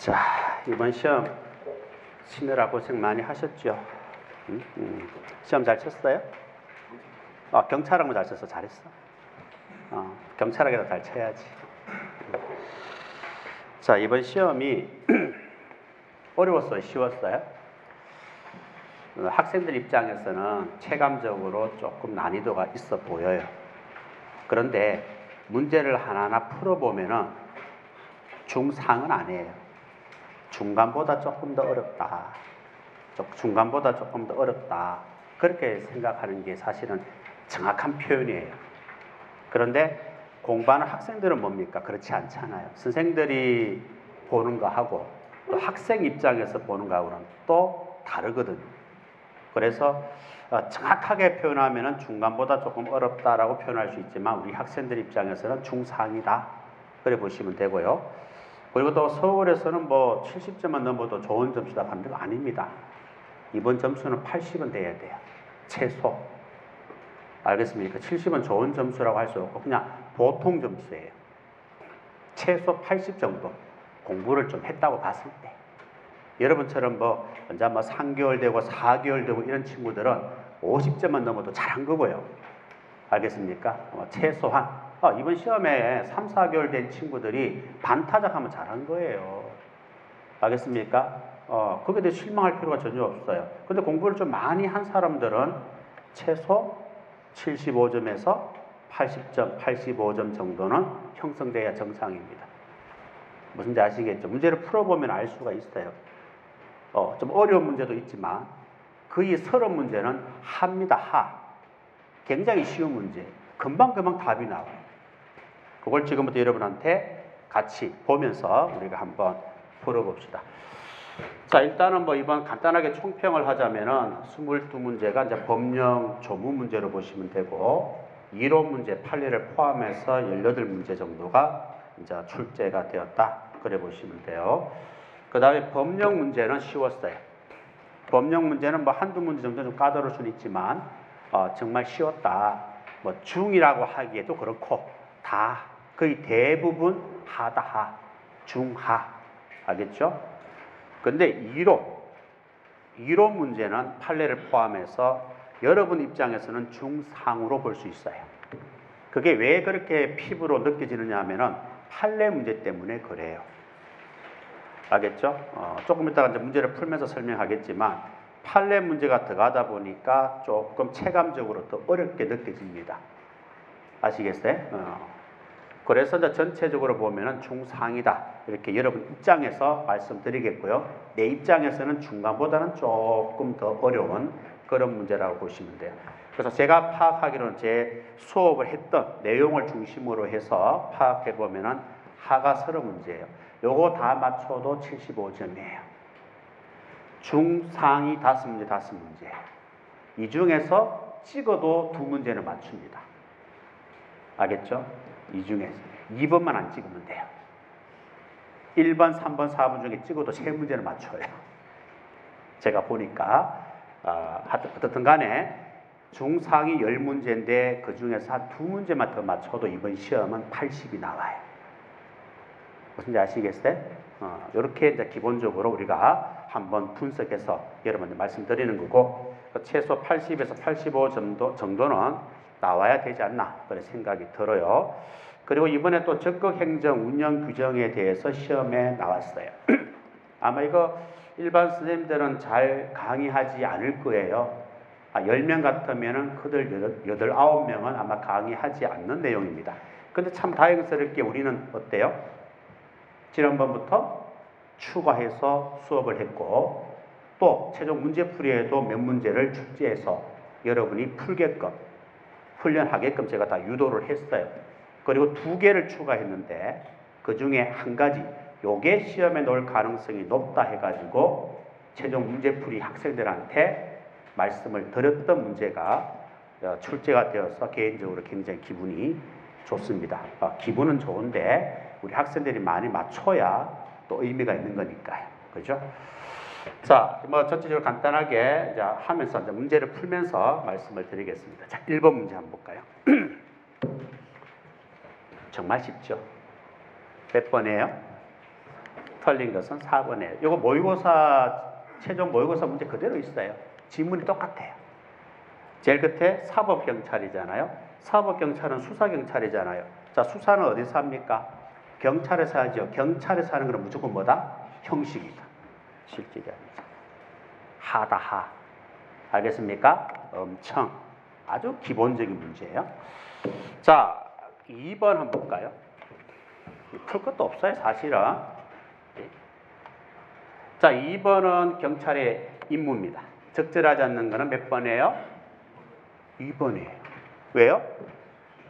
자, 이번 시험 치느라 고생 많이 하셨죠? 시험 잘 쳤어요? 경찰하고 잘 쳤어. 잘했어. 경찰하게도 잘 쳐야지. 자, 이번 시험이 어려웠어요? 쉬웠어요? 학생들 입장에서는 체감적으로 조금 난이도가 있어 보여요. 그런데 문제를 하나하나 풀어보면은 중상은 아니에요. 중간보다 조금 더 어렵다. 중간보다 조금 더 어렵다. 그렇게 생각하는 게 사실은 정확한 표현이에요. 그런데 공부하는 학생들은 뭡니까? 그렇지 않잖아요. 선생들이 보는 거하고 또 학생 입장에서 보는 거하고는 또 다르거든요. 그래서 정확하게 표현하면 중간보다 조금 어렵다라고 표현할 수 있지만 우리 학생들 입장에서는 중상이다. 그래 보시면 되고요. 그리고 또 서울에서는 뭐 70점만 넘어도 좋은 점수다 하는 거 아닙니다. 이번 점수는 80은 돼야 돼요. 최소. 알겠습니까? 70은 좋은 점수라고 할 수 없고 그냥 보통 점수예요. 최소 80 정도 공부를 좀 했다고 봤을 때. 여러분처럼 먼저 3개월 되고 4개월 되고 이런 친구들은 50점만 넘어도 잘한 거고요. 알겠습니까? 최소한 이번 시험에 3, 4개월 된 친구들이 반타작하면 잘한 거예요. 알겠습니까? 거기에 대해 실망할 필요가 전혀 없어요. 근데 공부를 좀 많이 한 사람들은 최소 75점에서 80점, 85점 정도는 형성돼야 정상입니다. 무슨지 아시겠죠? 문제를 풀어보면 알 수가 있어요. 좀 어려운 문제도 있지만 거의 서른 문제는 하입니다. 하. 굉장히 쉬운 문제. 금방금방 답이 나와요. 그걸 지금부터 여러분한테 같이 보면서 우리가 한번 풀어봅시다. 자, 일단은 이번 간단하게 총평을 하자면은 22문제가 이제 법령 조문 문제로 보시면 되고, 이론 문제 판례를 포함해서 18문제 정도가 이제 출제가 되었다. 그래 보시면 돼요. 그 다음에 법령 문제는 쉬웠어요. 법령 문제는 한두 문제 정도 좀 까다로울 수는 있지만, 정말 쉬웠다. 중이라고 하기에도 그렇고, 거의 대부분 하다, 하, 중하. 알겠죠? 근데 이론 문제는 판례를 포함해서 여러분 입장에서는 중상으로 볼 수 있어요. 그게 왜 그렇게 피부로 느껴지느냐 하면은 판례 문제 때문에 그래요. 알겠죠? 조금 이따가 이제 문제를 풀면서 설명하겠지만 판례 문제가 들어가다 보니까 조금 체감적으로 더 어렵게 느껴집니다. 아시겠어요? 그래서 이제 전체적으로 보면은 중상이다. 이렇게 여러분 입장에서 말씀드리겠고요. 내 입장에서는 중간보다는 조금 더 어려운 그런 문제라고 보시면 돼요. 그래서 제가 파악하기로는 제 수업을 했던 내용을 중심으로 해서 파악해 보면은 하가 서른 문제예요. 요거 다 맞춰도 75점이에요. 중상이 5문제, 5문제. 이 중에서 찍어도 2문제는 맞춥니다. 알겠죠? 이 중에서 2번만 안 찍으면 돼요. 1번, 3번, 4번 중에 찍어도 3문제는 맞춰요. 제가 보니까 어떻든 간에 중상이 10문제인데 그 중에서 한 2문제만 더 맞춰도 이번 시험은 80이 나와요. 무슨지 아시겠어요? 이렇게 이제 기본적으로 우리가 한번 분석해서 여러분들 말씀드리는 거고, 최소 80에서 85 정도는 나와야 되지 않나 그런 생각이 들어요. 그리고 이번에 또 적극행정 운영 규정에 대해서 시험에 나왔어요. 아마 이거 일반 선생님들은 잘 강의하지 않을 거예요. 10명 같으면은 그들 8, 9명은 아마 강의하지 않는 내용입니다. 근데 참 다행스럽게 우리는 어때요? 지난번부터 추가해서 수업을 했고, 또 최종 문제풀이에도 몇 문제를 출제해서 여러분이 풀게끔, 훈련하게끔 제가 다 유도를 했어요. 그리고 2개를 추가했는데 그 중에 한 가지, 요게 시험에 나올 가능성이 높다 해가지고 최종 문제풀이 학생들한테 말씀을 드렸던 문제가 출제가 되어서 개인적으로 굉장히 기분이 좋습니다. 기분은 좋은데 우리 학생들이 많이 맞춰야 또 의미가 있는 거니까요. 그죠? 자, 전체적으로 간단하게 이제 하면서 이제 문제를 풀면서 말씀을 드리겠습니다. 자, 1번 문제 한번 볼까요? 정말 쉽죠? 몇 번이에요? 틀린 것은 4번이에요. 이거 모의고사, 최종 모의고사 문제 그대로 있어요. 지문이 똑같아요. 제일 끝에 사법경찰이잖아요. 사법경찰은 수사경찰이잖아요. 자, 수사는 어디서 합니까? 경찰에서 하죠. 경찰에서 하는 건 무조건 뭐다? 형식이다. 실질이 아니죠. 하다, 하. 알겠습니까? 엄청 아주 기본적인 문제예요. 자, 2번 한번 볼까요? 풀 것도 없어요, 사실은. 자, 2번은 경찰의 임무입니다. 적절하지 않는 거는 몇 번이에요? 2번이에요. 왜요?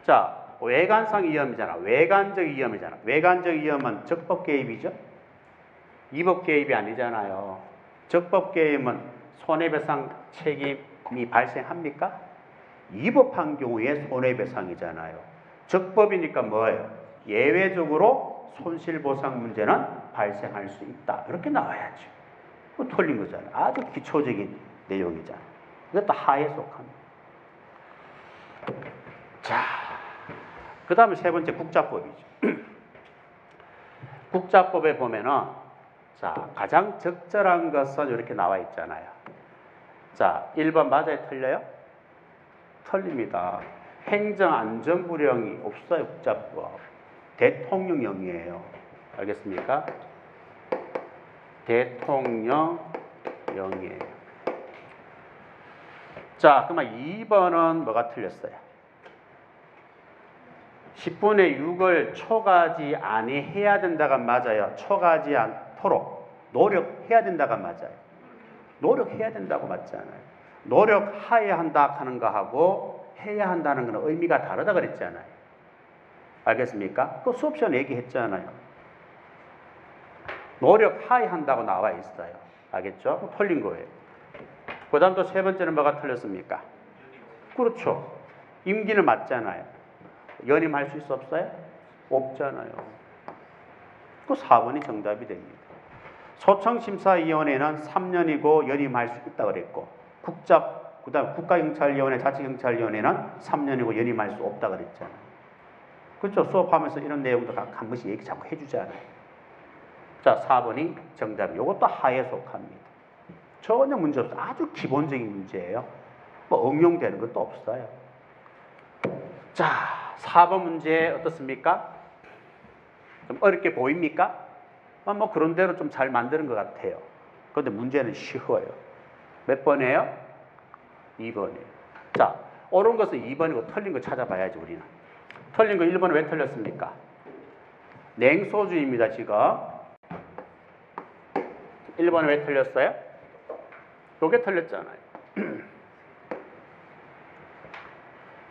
자, 외관상 위험이잖아. 외관적 위험이잖아. 외관적 위험은 적법 개입이죠? 위법 개입이 아니잖아요. 적법 개입은 손해배상 책임이 발생합니까? 위법한 경우에 손해배상이잖아요. 적법이니까 뭐예요? 예외적으로 손실보상 문제는 발생할 수 있다. 이렇게 나와야죠. 틀린 거잖아요. 아주 기초적인 내용이잖아요. 이것도 하에 속합니다. 자, 그 다음에 세 번째 국자법이죠. 국자법에 보면은, 자, 가장 적절한 것은 이렇게 나와 있잖아요. 자, 1번 맞아요? 틀려요? 틀립니다. 행정안전부령이 없어요, 국자법. 대통령령이에요. 알겠습니까? 대통령령이에요. 자, 그러면 2번은 뭐가 틀렸어요? 10분의 6을 초과하지 아니해야 된다가 맞아요. 초과하지 않도록 노력해야 된다가 맞아요. 노력해야 된다고 맞잖아요. 노력하여야 한다 하는 거하고 해야 한다는 거는 의미가 다르다 그랬잖아요. 알겠습니까? 그 수업 시간에 얘기했잖아요. 노력하여야 한다고 나와 있어요. 알겠죠? 틀린 거예요. 그 다음 또 세 번째는 뭐가 틀렸습니까? 그렇죠. 임기는 맞잖아요. 연임할 수 있어 없어요? 없잖아요. 그 4번이 정답이 됩니다. 소청심사위원회는 3년이고 연임할 수 있다 그랬고 그다음 국가경찰위원회, 자치경찰위원회는 3년이고 연임할 수 없다 그랬잖아요. 그렇죠? 수업하면서 이런 내용도 한 번씩 얘기 자꾸 해주잖아요. 자, 4번이 정답이. 이것도 하에 속합니다. 전혀 문제 없어요. 아주 기본적인 문제예요. 뭐 응용되는 것도 없어요. 자, 4번 문제 어떻습니까? 좀 어렵게 보입니까? 뭐 그런 대로 좀 잘 만드는 것 같아요. 그런데 문제는 쉬워요. 몇 번이에요? 2번이에요. 자, 옳은 것은 2번이고 틀린 거 찾아봐야지 우리는. 틀린 거 1번은 왜 틀렸습니까? 냉소주의입니다, 지금. 1번은 왜 틀렸어요? 요게 틀렸잖아요.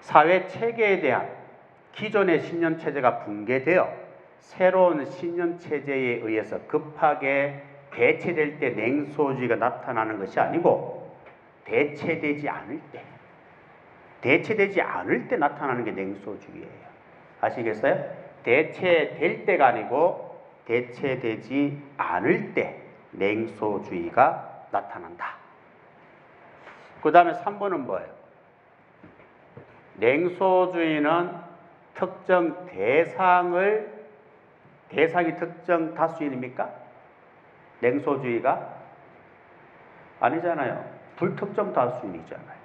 사회 체계에 대한 기존의 신념체제가 붕괴되어 새로운 신념체제에 의해서 급하게 대체될 때 냉소주의가 나타나는 것이 아니고 대체되지 않을 때 나타나는 게 냉소주의예요. 아시겠어요? 대체될 때가 아니고 대체되지 않을 때 냉소주의가 나타난다. 그 다음에 3번은 뭐예요? 냉소주의는 특정 대상이 특정 다수인입니까? 냉소주의가? 아니잖아요. 불특정 다수인이잖아요.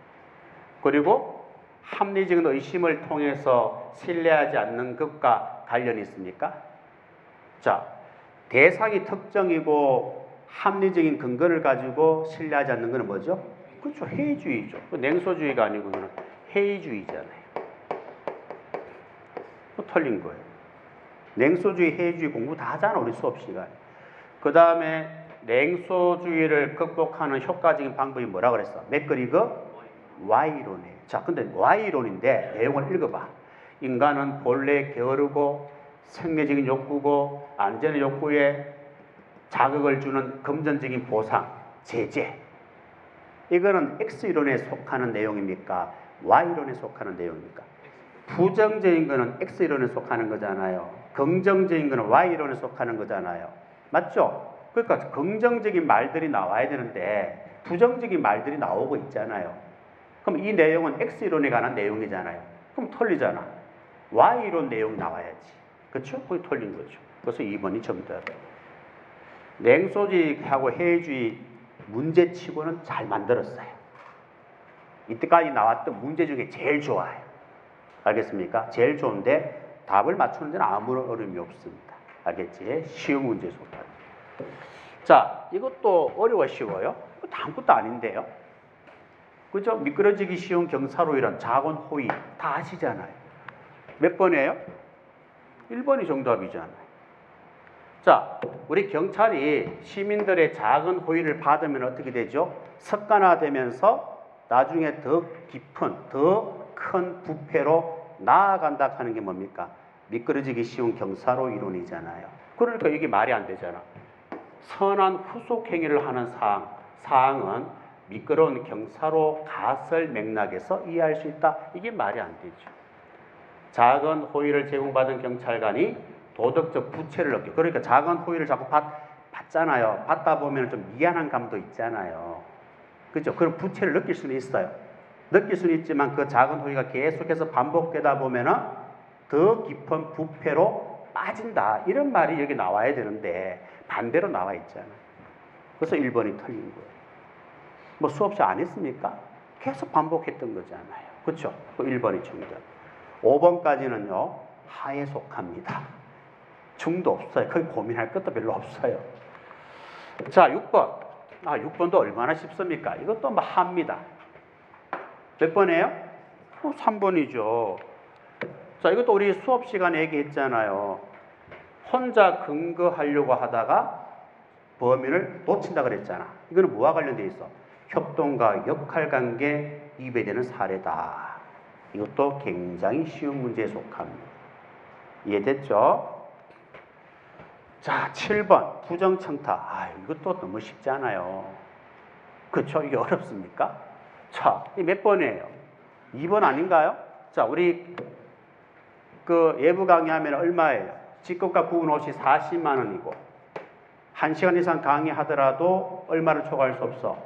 그리고 합리적인 의심을 통해서 신뢰하지 않는 것과 관련이 있습니까? 자, 대상이 특정이고 합리적인 근거를 가지고 신뢰하지 않는 것은 뭐죠? 그렇죠. 해이주의죠. 냉소주의가 아니고 그거는 해이주의잖아요. 틀린 거예요. 냉소주의, 해이주의 공부 다 하잖아, 우리 수업 시간에. 그 다음에 냉소주의를 극복하는 효과적인 방법이 뭐라 그랬어? 맥거리거 Y론이에요. 자, 근데 Y론인데 내용을 읽어봐. 인간은 본래 게으르고 생리적인 욕구고 안전의 욕구에 자극을 주는 금전적인 보상, 제재. 이거는 X이론에 속하는 내용입니까? Y론에 속하는 내용입니까? 부정적인 거는 X이론에 속하는 거잖아요. 긍정적인 거는 Y이론에 속하는 거잖아요. 맞죠? 그러니까 긍정적인 말들이 나와야 되는데 부정적인 말들이 나오고 있잖아요. 그럼 이 내용은 X이론에 관한 내용이잖아요. 그럼 틀리잖아. Y이론 내용이 나와야지. 그렇죠? 그게 틀린 거죠. 그래서 2번이 정답이에요. 냉소주의하고 해외주의 문제치고는 잘 만들었어요. 이때까지 나왔던 문제 중에 제일 좋아요. 알겠습니까? 제일 좋은데 답을 맞추는 데는 아무런 어려움이 없습니다. 알겠지? 쉬운 문제 속하죠. 자, 이것도 어려워 쉬워요? 이거 아무것도 아닌데요. 그죠? 미끄러지기 쉬운 경사로이란 작은 호의 다 아시잖아요. 몇 번이에요? 1번이 정답이잖아요. 자, 우리 경찰이 시민들의 작은 호의를 받으면 어떻게 되죠? 습관화되면서 나중에 더 깊은, 더 큰 부패로 나아간다 하는 게 뭡니까? 미끄러지기 쉬운 경사로 이론이잖아요. 그러니까 이게 말이 안 되잖아. 선한 후속 행위를 하는 사항은 미끄러운 경사로 가설 맥락에서 이해할 수 있다. 이게 말이 안 되죠. 작은 호의를 제공받은 경찰관이 도덕적 부채를 얻게. 그러니까 작은 호의를 자꾸 받잖아요. 받다 보면 좀 미안한 감도 있잖아요. 그죠? 그런 부채를 느낄 수는 있어요. 느낄 수는 있지만 그 작은 호의가 계속해서 반복되다 보면은 더 깊은 부패로 빠진다. 이런 말이 여기 나와야 되는데 반대로 나와 있잖아요. 그래서 1번이 틀린 거예요. 뭐 수업 시간 안 했습니까? 계속 반복했던 거잖아요. 그렇죠? 그 1번이 정답. 5번까지는요. 하에 속합니다. 중도 없어요. 거기 고민할 것도 별로 없어요. 자, 6번. 6번도 얼마나 쉽습니까? 이것도 뭐 합니다. 몇 번이에요? 3번이죠. 자, 이것도 우리 수업 시간에 얘기했잖아요. 혼자 근거하려고 하다가 범인을 놓친다 그랬잖아. 이거는 뭐와 관련되어 있어? 협동과 역할관계 이배되는 사례다. 이것도 굉장히 쉬운 문제에 속합니다. 이해됐죠? 자, 7번 부정청탁. 이것도 너무 쉽잖아요. 그렇죠? 이게 어렵습니까? 자, 이 몇 번이에요? 2번 아닌가요? 자, 우리 그 예부 강의하면 얼마예요? 직급과 구분 없이 40만 원이고 1시간 이상 강의하더라도 얼마를 초과할 수 없어?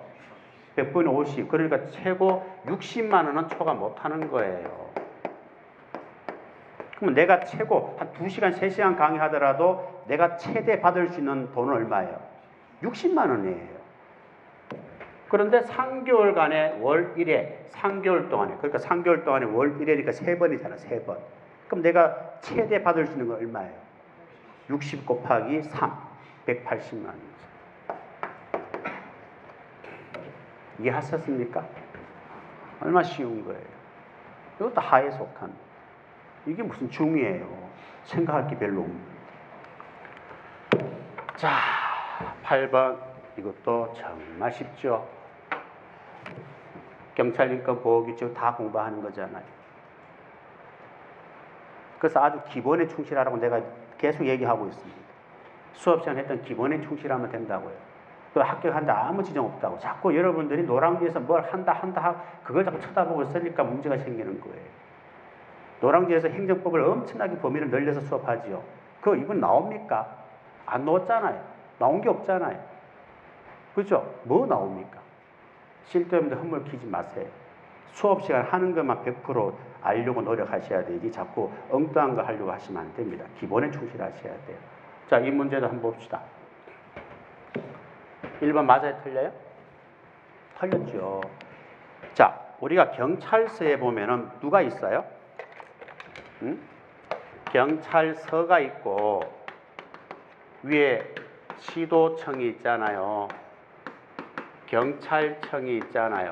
100분의 50. 그러니까 최고 60만 원은 초과 못하는 거예요. 그러면 내가 최고 한 2시간, 3시간 강의하더라도 내가 최대 받을 수 있는 돈은 얼마예요? 60만 원이에요. 그런데 3개월간의 월 1회, 3개월 동안에, 그러니까 3개월 동안에 월 1회니까 3번이잖아, 3번. 그럼 내가 최대 받을 수 있는 건 얼마예요? 60 곱하기 3, 180만 원이죠. 이해하셨습니까? 얼마나 쉬운 거예요. 이것도 하에 속합니다. 이게 무슨 중이에요. 생각할 게 별로 없습니다. 자, 8번. 이것도 정말 쉽죠. 경찰인권 보호규칙 다 공부하는 거잖아요. 그래서 아주 기본에 충실하라고 내가 계속 얘기하고 있습니다. 수업 시간 했던 기본에 충실하면 된다고요. 그 합격한다 아무 지장 없다고. 자꾸 여러분들이 노량지에서 뭘 한다 그걸 자꾸 쳐다보고 있으니까 문제가 생기는 거예요. 노량지에서 행정법을 엄청나게 범위를 늘려서 수업하지요. 그거 이분 나옵니까? 안 나왔잖아요. 나온 게 없잖아요. 그죠? 뭐 나옵니까? 쓸데없는 헛물 키지 마세요. 수업 시간 하는 것만 100% 알려고 노력하셔야 되지 자꾸 엉뚱한 거 하려고 하시면 안 됩니다. 기본에 충실하셔야 돼요. 자, 이 문제도 한번 봅시다. 1번 맞아요? 틀려요? 틀렸죠. 자, 우리가 경찰서에 보면은 누가 있어요? 경찰서가 있고 위에 시도청이 있잖아요. 경찰청이 있잖아요.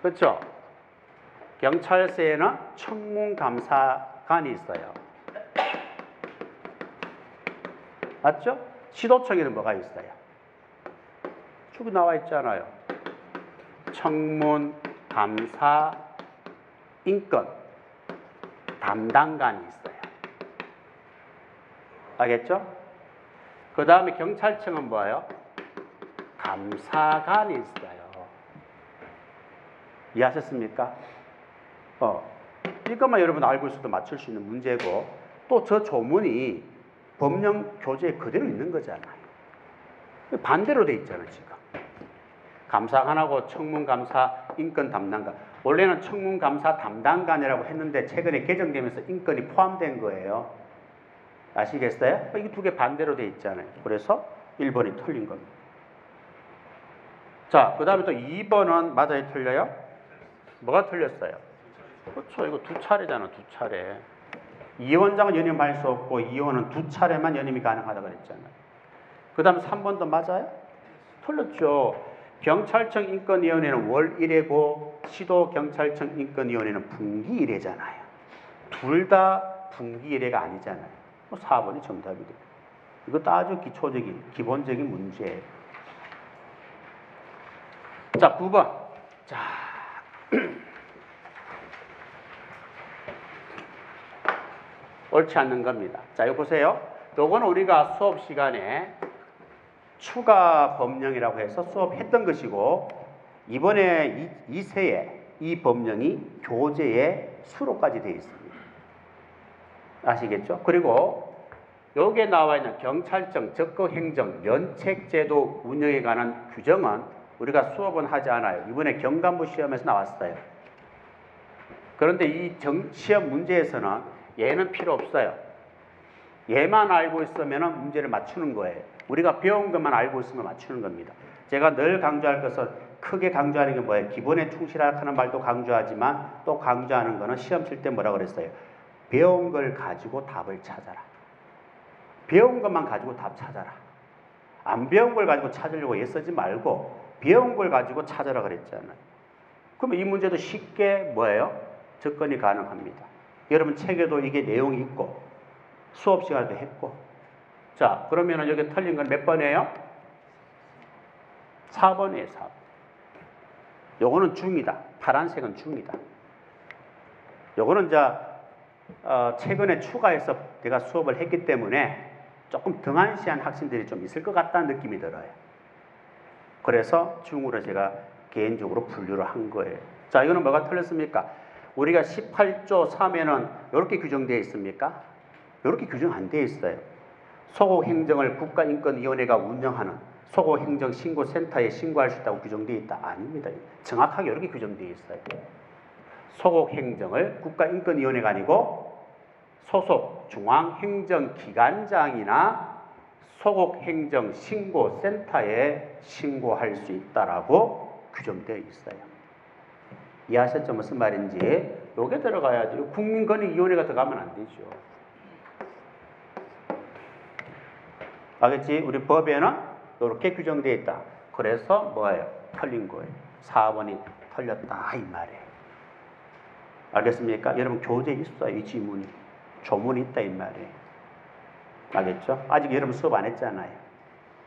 그렇죠? 경찰서에는 청문감사관이 있어요. 맞죠? 시도청에는 뭐가 있어요? 쭉 나와 있잖아요. 청문감사 인권 담당관이 있어요. 알겠죠? 그 다음에 경찰청은 뭐예요? 감사관이 있어요. 이해하셨습니까? 이것만 여러분 알고 있어도 맞출 수 있는 문제고 또 저 조문이 법령 교재에 그대로 있는 거잖아요. 반대로 돼 있잖아요, 지금. 감사관하고 청문감사 인권 담당관. 원래는 청문감사 담당관이라고 했는데 최근에 개정되면서 인권이 포함된 거예요. 아시겠어요? 이게 두 개 반대로 돼 있잖아요. 그래서 1번이 틀린 겁니다. 자, 그 다음에 또 2번은 맞아요, 틀려요? 뭐가 틀렸어요? 그렇죠. 이거 두 차례잖아, 두 차례. 이원장은 연임할 수 없고 이원은 두 차례만 연임이 가능하다고 그랬잖아요. 그 다음 3번도 맞아요? 틀렸죠. 경찰청 인권위원회는 월 1회고 시도경찰청 인권위원회는 분기 1회잖아요. 둘 다 분기 1회가 아니잖아요. 4번이 정답이 돼요. 이것도 아주 기초적인 기본적인 문제예요. 자, 9번. 자, 옳지 않는 겁니다. 자, 이거 보세요. 요거는 우리가 수업 시간에 추가 법령이라고 해서 수업했던 것이고, 이번에 2세에 이 법령이 교재에 수록까지 되어 있습니다. 아시겠죠? 그리고 여기에 나와 있는 경찰청 적극행정 면책제도 운영에 관한 규정은 우리가 수업은 하지 않아요. 이번에 경감부 시험에서 나왔어요. 그런데 이 시험 문제에서는 얘는 필요 없어요. 얘만 알고 있으면 문제를 맞추는 거예요. 우리가 배운 것만 알고 있으면 맞추는 겁니다. 제가 늘 강조할 것은 크게 강조하는 게 뭐예요? 기본에 충실하다는 말도 강조하지만 또 강조하는 거는 시험 칠 때 뭐라고 그랬어요? 배운 걸 가지고 답을 찾아라. 배운 것만 가지고 답 찾아라. 안 배운 걸 가지고 찾으려고 애쓰지 말고 배운 걸 가지고 찾아라 그랬잖아요. 그러면 이 문제도 쉽게 뭐예요? 접근이 가능합니다. 여러분 책에도 이게 내용이 있고 수업 시간도 했고. 자, 그러면 여기 틀린 건 몇 번이에요? 4번이에요, 4번. 요거는 중이다. 파란색은 중이다. 요거는 이제 최근에 추가해서 제가 수업을 했기 때문에 조금 등한시한 학생들이 좀 있을 것 같다는 느낌이 들어요. 그래서 중으로 제가 개인적으로 분류를 한 거예요. 자, 이거는 뭐가 틀렸습니까? 우리가 18조 3에는 이렇게 규정되어 있습니까? 이렇게 규정 안 되어 있어요. 소곡행정을 국가인권위원회가 운영하는 소곡행정신고센터에 신고할 수 있다고 규정되어 있다. 아닙니다. 정확하게 이렇게 규정되어 있어요. 소곡행정을 국가인권위원회가 아니고 소속 중앙행정기관장이나 소곡행정신고센터에 신고할 수 있다라고 규정되어 있어요. 이해하셨죠? 무슨 말인지. 요게 들어가야지. 국민권익위원회가 들어가면 안 되죠. 알겠지? 우리 법에는 이렇게 규정되어 있다. 그래서 뭐예요? 틀린 거예요. 4번이 틀렸다 이 말이에요. 알겠습니까? 여러분 교재에 있어요. 이 지문이. 조문이 있다 이 말이에요. 알겠죠? 아직 여러분 수업 안 했잖아요.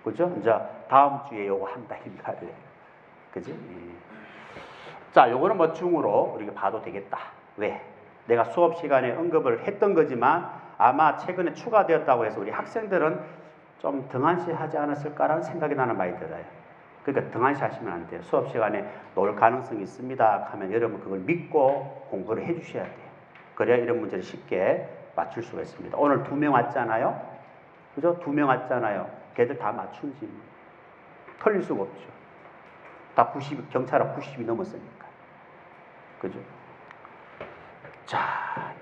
그죠? 이제 다음 주에 요거 한다 이 말이에요. 그지? 예. 자, 요거는 뭐 중으로 우리가 봐도 되겠다. 왜? 내가 수업 시간에 언급을 했던 거지만 아마 최근에 추가되었다고 해서 우리 학생들은 좀 등한시하지 않았을까라는 생각이 나는 많이 들어요. 그러니까 등한시하시면 안 돼요. 수업 시간에 놀 가능성이 있습니다 하면 여러분 그걸 믿고 공부를 해 주셔야 돼요. 그래야 이런 문제를 쉽게 맞출 수가 있습니다. 오늘 2명 왔잖아요. 그죠? 2명 왔잖아요. 걔들 다 맞춘지 틀릴 수가 없죠. 다 90, 경찰학 90이 넘었으니까. 그죠? 자,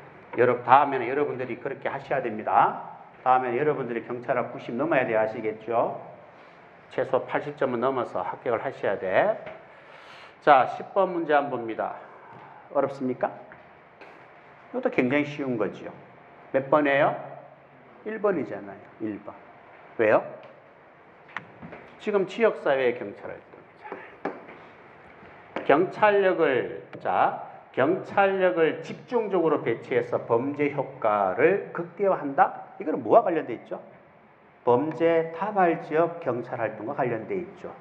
다음에는 여러분들이 그렇게 하셔야 됩니다. 다음에 여러분들이 경찰학 90 넘어야 돼 아시겠죠? 최소 80점은 넘어서 합격을 하셔야 돼. 자, 10번 문제 한번 봅니다. 어렵습니까? 이것도 굉장히 쉬운 거죠. 몇 번이에요? 1번이잖아요. 1번. 왜요? 지금 지역사회의 경찰활동이잖아요. 경찰력을 집중적으로 배치해서 범죄 효과를 극대화한다? 이거는 뭐와 관련돼 있죠? 범죄 다발 지역 경찰 활동과 관련돼 있죠.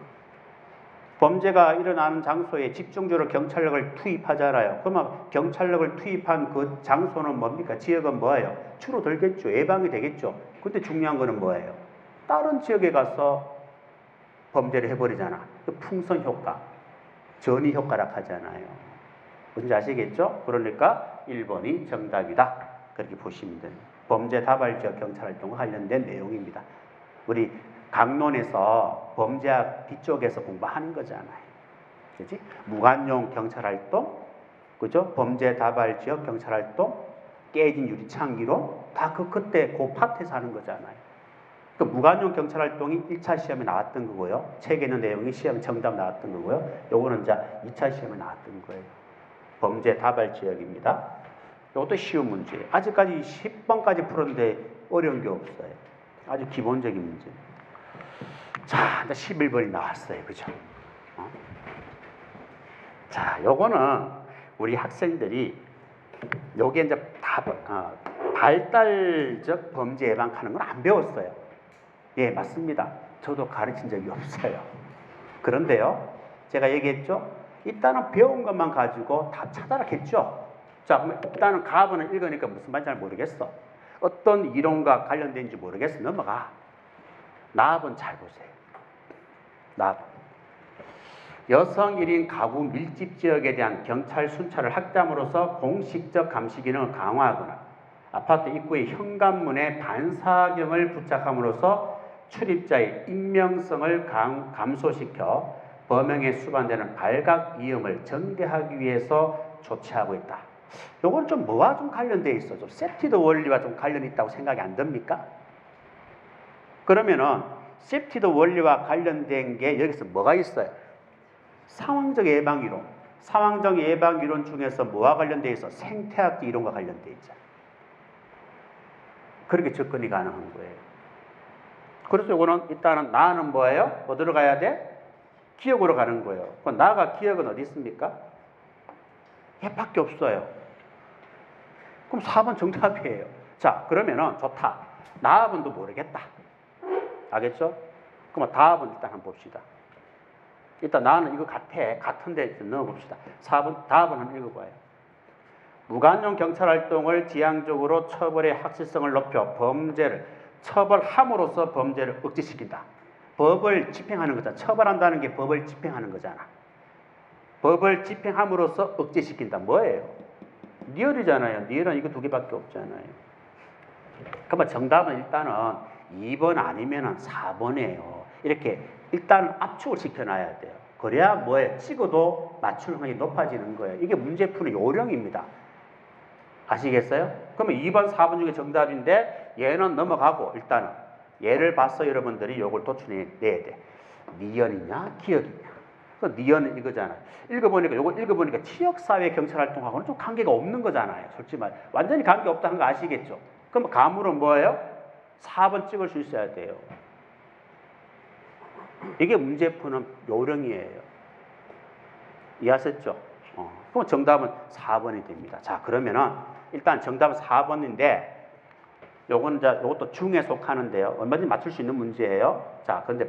범죄가 일어나는 장소에 집중적으로 경찰력을 투입하잖아요. 그러면 경찰력을 투입한 그 장소는 뭡니까? 지역은 뭐예요? 줄어들겠죠. 예방이 되겠죠. 근데 중요한 거는 뭐예요? 다른 지역에 가서 범죄를 해버리잖아. 풍선 효과, 전이 효과라 하잖아요. 뭔지 아시겠죠? 그러니까 1번이 정답이다. 그렇게 보시면 됩니다. 범죄 다발적 경찰활동과 관련된 내용입니다. 우리 강론에서 범죄학 뒤쪽에서 공부하는 거잖아요. 그지? 무관용 경찰활동, 그죠? 범죄 다발적 경찰활동, 깨진 유리창 이론, 다 그때 그 파트에서 하는 거잖아요. 그 무관용 경찰 활동이 1차 시험에 나왔던 거고요. 책에 있는 내용이 시험 정답 나왔던 거고요. 요거는 이제 2차 시험에 나왔던 거예요. 범죄 다발 지역입니다. 이것도 쉬운 문제. 아직까지 10번까지 풀었는데 어려운 게 없어요. 아주 기본적인 문제. 자, 이제 11번이 나왔어요. 그죠? 자, 요거는 우리 학생들이 요게 이제 발달적 범죄 예방하는 건 안 배웠어요. 예, 맞습니다. 저도 가르친 적이 없어요. 그런데요, 제가 얘기했죠? 일단은 배운 것만 가지고 다 찾아라겠죠? 자, 그럼 일단은 가번을 읽으니까 무슨 말인지 잘 모르겠어. 어떤 이론과 관련된지 모르겠어. 넘어가. 나번 잘 보세요. 나번. 여성 1인 가구 밀집 지역에 대한 경찰 순찰을 확대함으로써 공식적 감시 기능을 강화하거나 아파트 입구의 현관문에 반사경을 부착함으로써 출입자의 익명성을 감소시켜 범행에 수반되는 발각 위험을 전개하기 위해서 조치하고 있다. 요건 좀 뭐와 좀 관련되어 있어? 좀 세프티드 원리와 좀 관련이 있다고 생각이 안 듭니까? 그러면은 세프티드 원리와 관련된 게 여기서 뭐가 있어요? 상황적 예방 이론. 상황적 예방 이론 중에서 뭐와 관련되어 있어? 생태학적 이론과 관련되어 있잖아. 그렇게 접근이 가능한 거예요. 그래서 이거는 일단은 나는 뭐예요? 어디로 가야 돼? 기억으로 가는 거예요. 그럼 나가 기억은 어디 있습니까? 얘밖에 없어요. 그럼 4번 정답이에요. 자, 그러면은 좋다. 나하고도 모르겠다. 알겠죠? 그럼 답은 일단 한번 봅시다. 일단 나는 이거 같은데 넣어봅시다. 4번 답은 한번 읽어봐요. 무관용 경찰 활동을 지향적으로 처벌의 확실성을 높여 범죄를 처벌함으로써 범죄를 억제시킨다. 법을 집행하는 거잖아. 처벌한다는 게 법을 집행하는 거잖아. 법을 집행함으로써 억제시킨다. 뭐예요? 리얼이잖아요. 리얼은 이거 두 개밖에 없잖아요. 그러면 정답은 일단은 2번 아니면 4번이에요. 이렇게 일단 압축을 시켜놔야 돼요. 그래야 뭐예요? 찍어도 맞출 확률이 높아지는 거예요. 이게 문제 푸는 요령입니다. 아시겠어요? 그러면 2번, 4번 중에 정답인데 얘는 넘어가고 일단은 얘를 봐서 여러분들이 요걸 도출해내야 돼. 니언이냐 기억이냐. 그 니언은 이거잖아요. 요걸 읽어보니까 지역사회 경찰활동하고는 좀 관계가 없는 거잖아요. 솔직히 말 완전히 관계없다는 거 아시겠죠? 그럼 감으로 뭐예요? 4번 찍을 수 있어야 돼요. 이게 문제 푸는 요령이에요. 이해하셨죠? 그럼 정답은 4번이 됩니다. 자, 그러면은 일단 정답은 4번인데 요거는 이제 요것도 중에 속하는데요. 얼마든지 맞출 수 있는 문제예요. 자, 그런데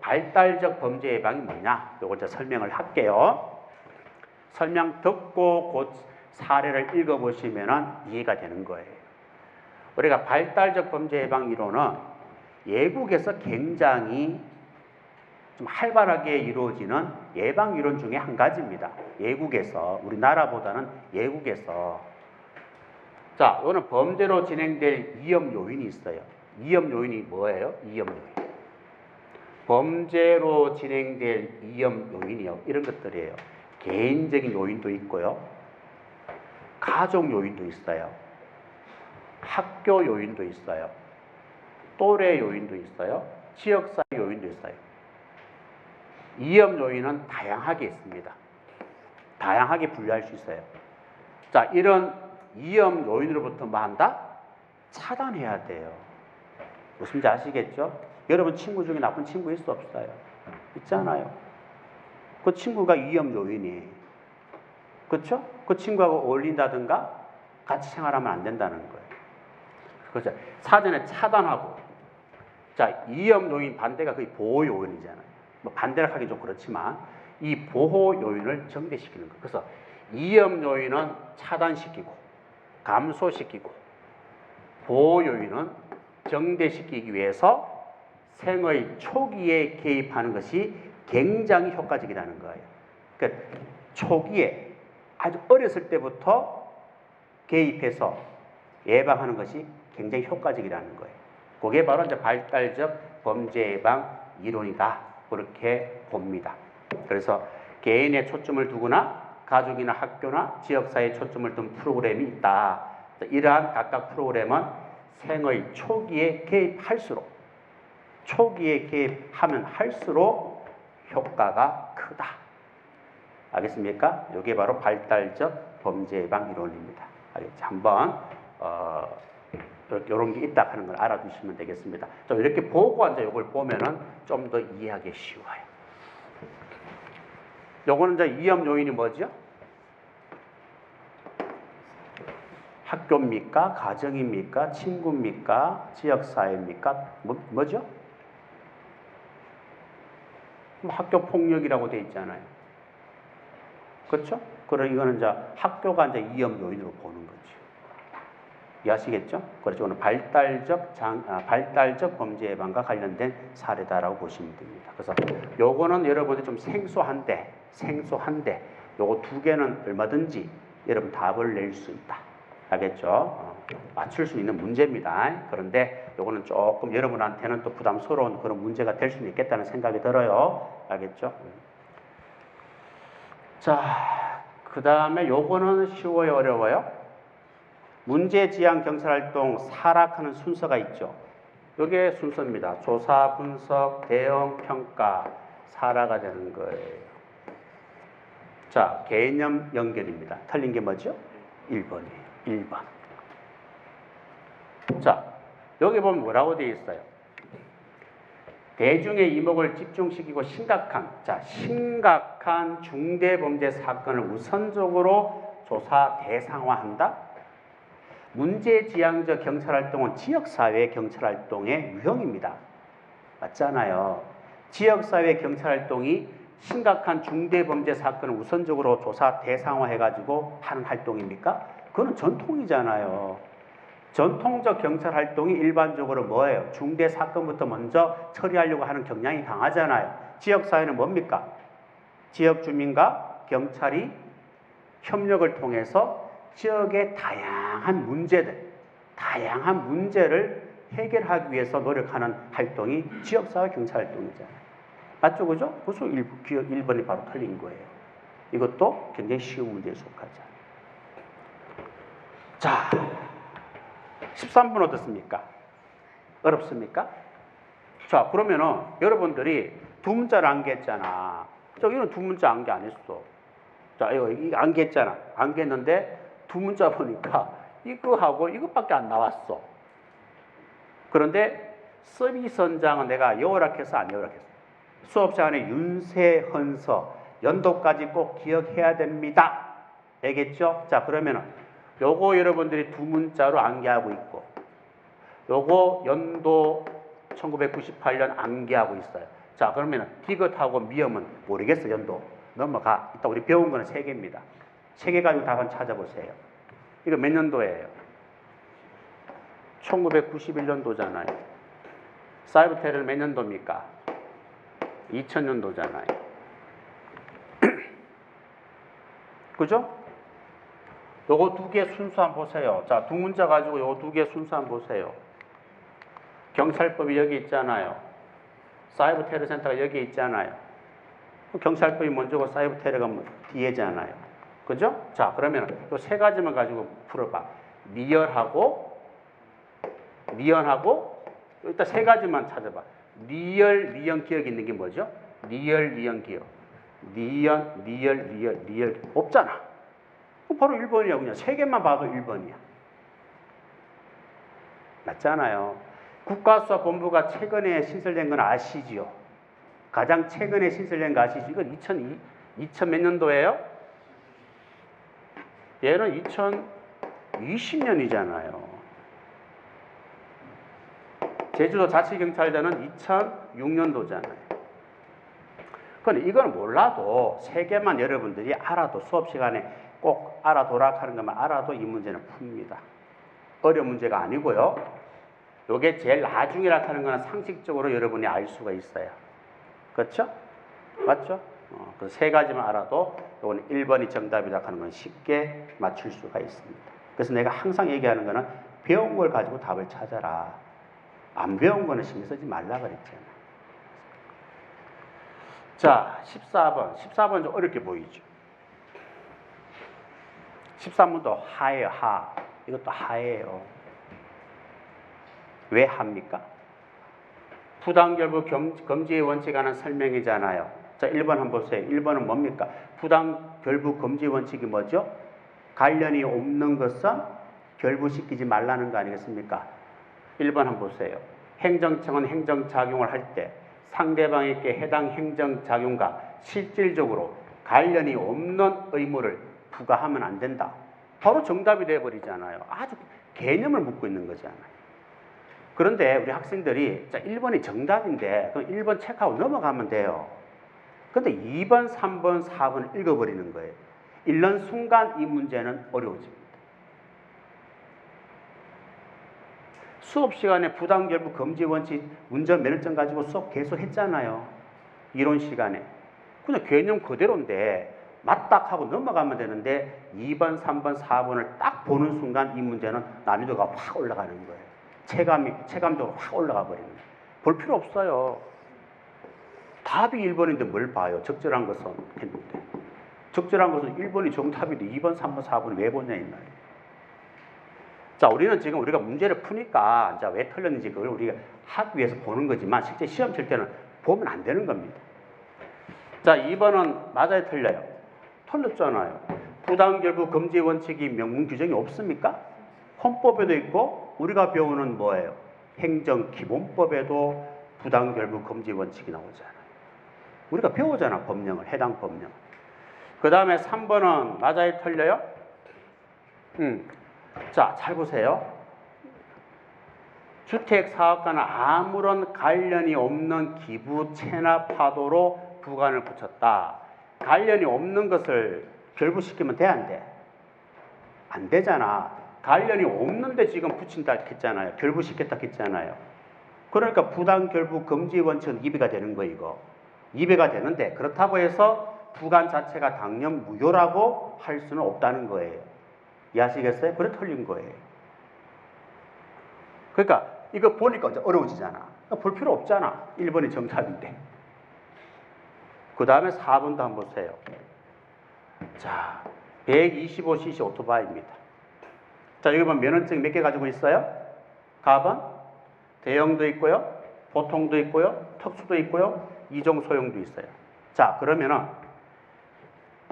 발달적 범죄 예방이 뭐냐? 요걸 이제 설명을 할게요. 설명 듣고 곧 사례를 읽어보시면은 이해가 되는 거예요. 우리가 발달적 범죄 예방 이론은 예국에서 굉장히 좀 활발하게 이루어지는 예방 이론 중에 한 가지입니다. 예국에서, 우리나라보다는 예국에서. 자, 이거는 범죄로 진행될 위험 요인이 있어요. 위험 요인이 뭐예요? 위험 요인. 범죄로 진행될 위험 요인이요. 이런 것들이에요. 개인적인 요인도 있고요. 가족 요인도 있어요. 학교 요인도 있어요. 또래 요인도 있어요. 지역사회 요인도 있어요. 위험 요인은 다양하게 있습니다. 다양하게 분류할 수 있어요. 자, 이런 위험 요인으로부터 뭐 한다? 차단해야 돼요. 무슨지 아시겠죠? 여러분 친구 중에 나쁜 친구 있어 없어요? 있잖아요. 그 친구가 위험 요인이에요. 그렇죠? 그 친구하고 어울린다든가 같이 생활하면 안 된다는 거예요. 그렇죠? 사전에 차단하고. 자, 위험 요인 반대가 거의 보호 요인이잖아요. 뭐 반대를 하긴 좀 그렇지만 이 보호 요인을 정대시키는 거예요. 그래서 위험 요인은 차단시키고 감소시키고 보호 요인은 정대시키기 위해서 생의 초기에 개입하는 것이 굉장히 효과적이라는 거예요. 그러니까 초기에 아주 어렸을 때부터 개입해서 예방하는 것이 굉장히 효과적이라는 거예요. 그게 바로 이제 발달적 범죄 예방 이론이다. 그렇게 봅니다. 그래서 개인의 초점을 두거나 가족이나 학교나 지역사회에 초점을 둔 프로그램이 있다. 이러한 각각 프로그램은 생의 초기에 개입할수록 초기에 개입하면 할수록 효과가 크다. 알겠습니까? 이게 바로 발달적 범죄 예방 이론입니다. 알겠죠? 한번 이런 게 있다 하는 걸 알아두시면 되겠습니다. 좀 이렇게 보고 이제 이걸 보면은 좀 더 이해하기 쉬워요. 요거는 이제 위험 요인이 뭐죠? 학교입니까? 가정입니까? 친구입니까? 지역사회입니까? 뭐죠? 학교 폭력이라고 돼 있잖아요. 그렇죠? 그럼 이거는 이제 학교가 이제 위험 요인으로 보는 거죠. 이해하시겠죠? 그래서 오늘 발달적 범죄 예방과 관련된 사례다라고 보시면 됩니다. 그래서 요거는 여러분이 좀 생소한데 요거 두 개는 얼마든지 여러분 답을 낼 수 있다. 알겠죠? 맞출 수 있는 문제입니다. 그런데 요거는 조금 여러분한테는 또 부담스러운 그런 문제가 될 수는 있겠다는 생각이 들어요. 알겠죠? 자, 그 다음에 요거는 쉬워요, 어려워요? 문제지향 경찰활동 사락하는 순서가 있죠. 이게 순서입니다. 조사, 분석, 대응, 평가, 사라가 되는 거예요. 자, 개념 연결입니다. 틀린 게 뭐죠? 1번이에요. 1번. 자, 여기 보면 뭐라고 되어 있어요? 대중의 이목을 집중시키고 심각한 중대범죄 사건을 우선적으로 조사 대상화한다? 문제지향적 경찰활동은 지역사회 경찰활동의 유형입니다. 맞잖아요. 지역사회 경찰활동이 심각한 중대범죄 사건을 우선적으로 조사 대상화해가지고 하는 활동입니까? 그건 전통이잖아요. 전통적 경찰활동이 일반적으로 뭐예요? 중대 사건부터 먼저 처리하려고 하는 경향이 강하잖아요. 지역사회는 뭡니까? 지역 주민과 경찰이 협력을 통해서 지역의 다양한 문제를 해결하기 위해서 노력하는 활동이 지역사회 경찰활동이잖아요. 맞죠? 그죠? 그래서 1번이 바로 틀린 거예요. 이것도 굉장히 쉬운 문제에 속하죠. 자, 13번 어떻습니까? 어렵습니까? 자, 그러면은 여러분들이 두 문자를 암기했잖아. 저기는 두 문자 암기 안 했어. 자, 이거 암기했잖아. 암기했는데 두 문자 보니까 이거하고 이것밖에 안 나왔어. 그런데 서비선장은 내가 요락해서 안 요락했어. 수업 시간에 윤세헌서 연도까지 꼭 기억해야 됩니다. 알겠죠? 자, 그러면은 요거 여러분들이 두 문자로 암기하고 있고 요거 연도 1998년 암기하고 있어요. 자, 그러면은 디귿하고 미음은 모르겠어. 연도 넘어가. 이따 우리 배운 거는 3개입니다. 3개 가지고 답 한번 찾아보세요. 이거 몇 년도예요? 1991년도잖아요. 사이버테러는 몇 년도입니까? 2000년도잖아요. 그죠? 요거 두 개 순서 한번 보세요. 자, 두 문자 가지고 요거 두 개 순서 한번 보세요. 경찰법이 여기 있잖아요. 사이버 테러 센터가 여기 있잖아요. 경찰법이 먼저고 사이버 테러가 뒤에잖아요. 그죠? 자, 그러면 요 세 가지만 가지고 풀어봐. 미연하고 일단 세 가지만 찾아봐. 리얼 기억 있는 게 뭐죠? 리얼 기억. 리얼 없잖아. 바로 1번이야. 그냥 세 개만 봐도 1번이야. 맞잖아요. 국가수사본부가 최근에 신설된 건 아시죠? 가장 최근에 신설된 거 아시죠? 이건 2000 몇 년도예요? 얘는 2020년이잖아요. 제주도 자치경찰대는 2006년도잖아요. 그런데 이건 몰라도 세 개만 여러분들이 알아도 수업 시간에 꼭 알아도라 하는 것만 알아도 이 문제는 풉니다. 어려운 문제가 아니고요. 요게 제일 나중이라 하는 거는 상식적으로 여러분이 알 수가 있어요. 그렇죠? 맞죠? 그 세 가지만 알아도 요거는 1번이 정답이다 하는 건 쉽게 맞출 수가 있습니다. 그래서 내가 항상 얘기하는 거는 배운 걸 가지고 답을 찾아라. 안 배운 거는 신경 쓰지 말라 그랬잖아. 자, 14번 좀 어렵게 보이죠? 13번도 하예요, 하. 이것도 하예요. 왜 합니까? 부당결부 금지의 원칙에 관한 설명이잖아요. 자, 1번 한번 보세요. 1번은 뭡니까? 부당결부 금지 원칙이 뭐죠? 관련이 없는 것은 결부시키지 말라는 거 아니겠습니까? 1번 한번 보세요. 행정청은 행정작용을 할 때 상대방에게 해당 행정작용과 실질적으로 관련이 없는 의무를 부과하면 안 된다. 바로 정답이 되어버리잖아요. 아주 개념을 묻고 있는 거잖아요. 그런데 우리 학생들이 자 1번이 정답인데 그럼 1번 체크하고 넘어가면 돼요. 근데 2번, 3번, 4번을 읽어버리는 거예요. 읽는 순간 이 문제는 어려워집니다. 수업 시간에 부당결부 금지 원칙 운전 면허증 가지고 수업 계속 했잖아요. 이론 시간에. 그냥 개념 그대로인데 맞딱 하고 넘어가면 되는데 2번, 3번, 4번을 딱 보는 순간 이 문제는 난이도가 확 올라가는 거예요. 체감적으로 확 올라가 버리는 거예요. 볼 필요 없어요. 답이 1번인데 뭘 봐요. 적절한 것은 했는데. 적절한 것은 1번이 정답인데 2번, 3번, 4번을 왜 보냐 이 말이에요. 자, 우리는 지금 우리가 문제를 푸니까 자, 왜 틀렸는지 그걸 우리가 하기 위해서 보는 거지만 실제 시험 칠 때는 보면 안 되는 겁니다. 자, 2번은 맞아요, 틀려요? 틀렸잖아요. 부당결부 금지 원칙이 명문 규정이 없습니까? 헌법에도 있고 우리가 배우는 뭐예요? 행정기본법에도 부당결부 금지 원칙이 나오잖아요. 우리가 배우잖아, 법령을, 해당 법령. 그 다음에 3번은 맞아요, 틀려요? 자, 잘 보세요. 주택사업과는 아무런 관련이 없는 기부 체납하도록 부관을 붙였다. 관련이 없는 것을 결부시키면 돼, 안 돼? 안 되잖아. 관련이 없는데 지금 붙인다 했잖아요. 결부시켰다 했잖아요. 그러니까 부당결부 금지 원칙은 2배가 되는 거예요, 이거. 2배가 되는데 그렇다고 해서 부관 자체가 당연 무효라고 할 수는 없다는 거예요. 이해하시겠어요? 그래 틀린 거예요. 그러니까 이거 보니까 이제 어려워지잖아. 볼 필요 없잖아. 1번이 정답인데. 그 다음에 4번도 한번 보세요. 자, 125cc 오토바이입니다. 자, 여기 보면 면허증 몇 개 가지고 있어요? 가번, 대형도 있고요, 보통도 있고요, 특수도 있고요, 이종 소형도 있어요. 자, 그러면은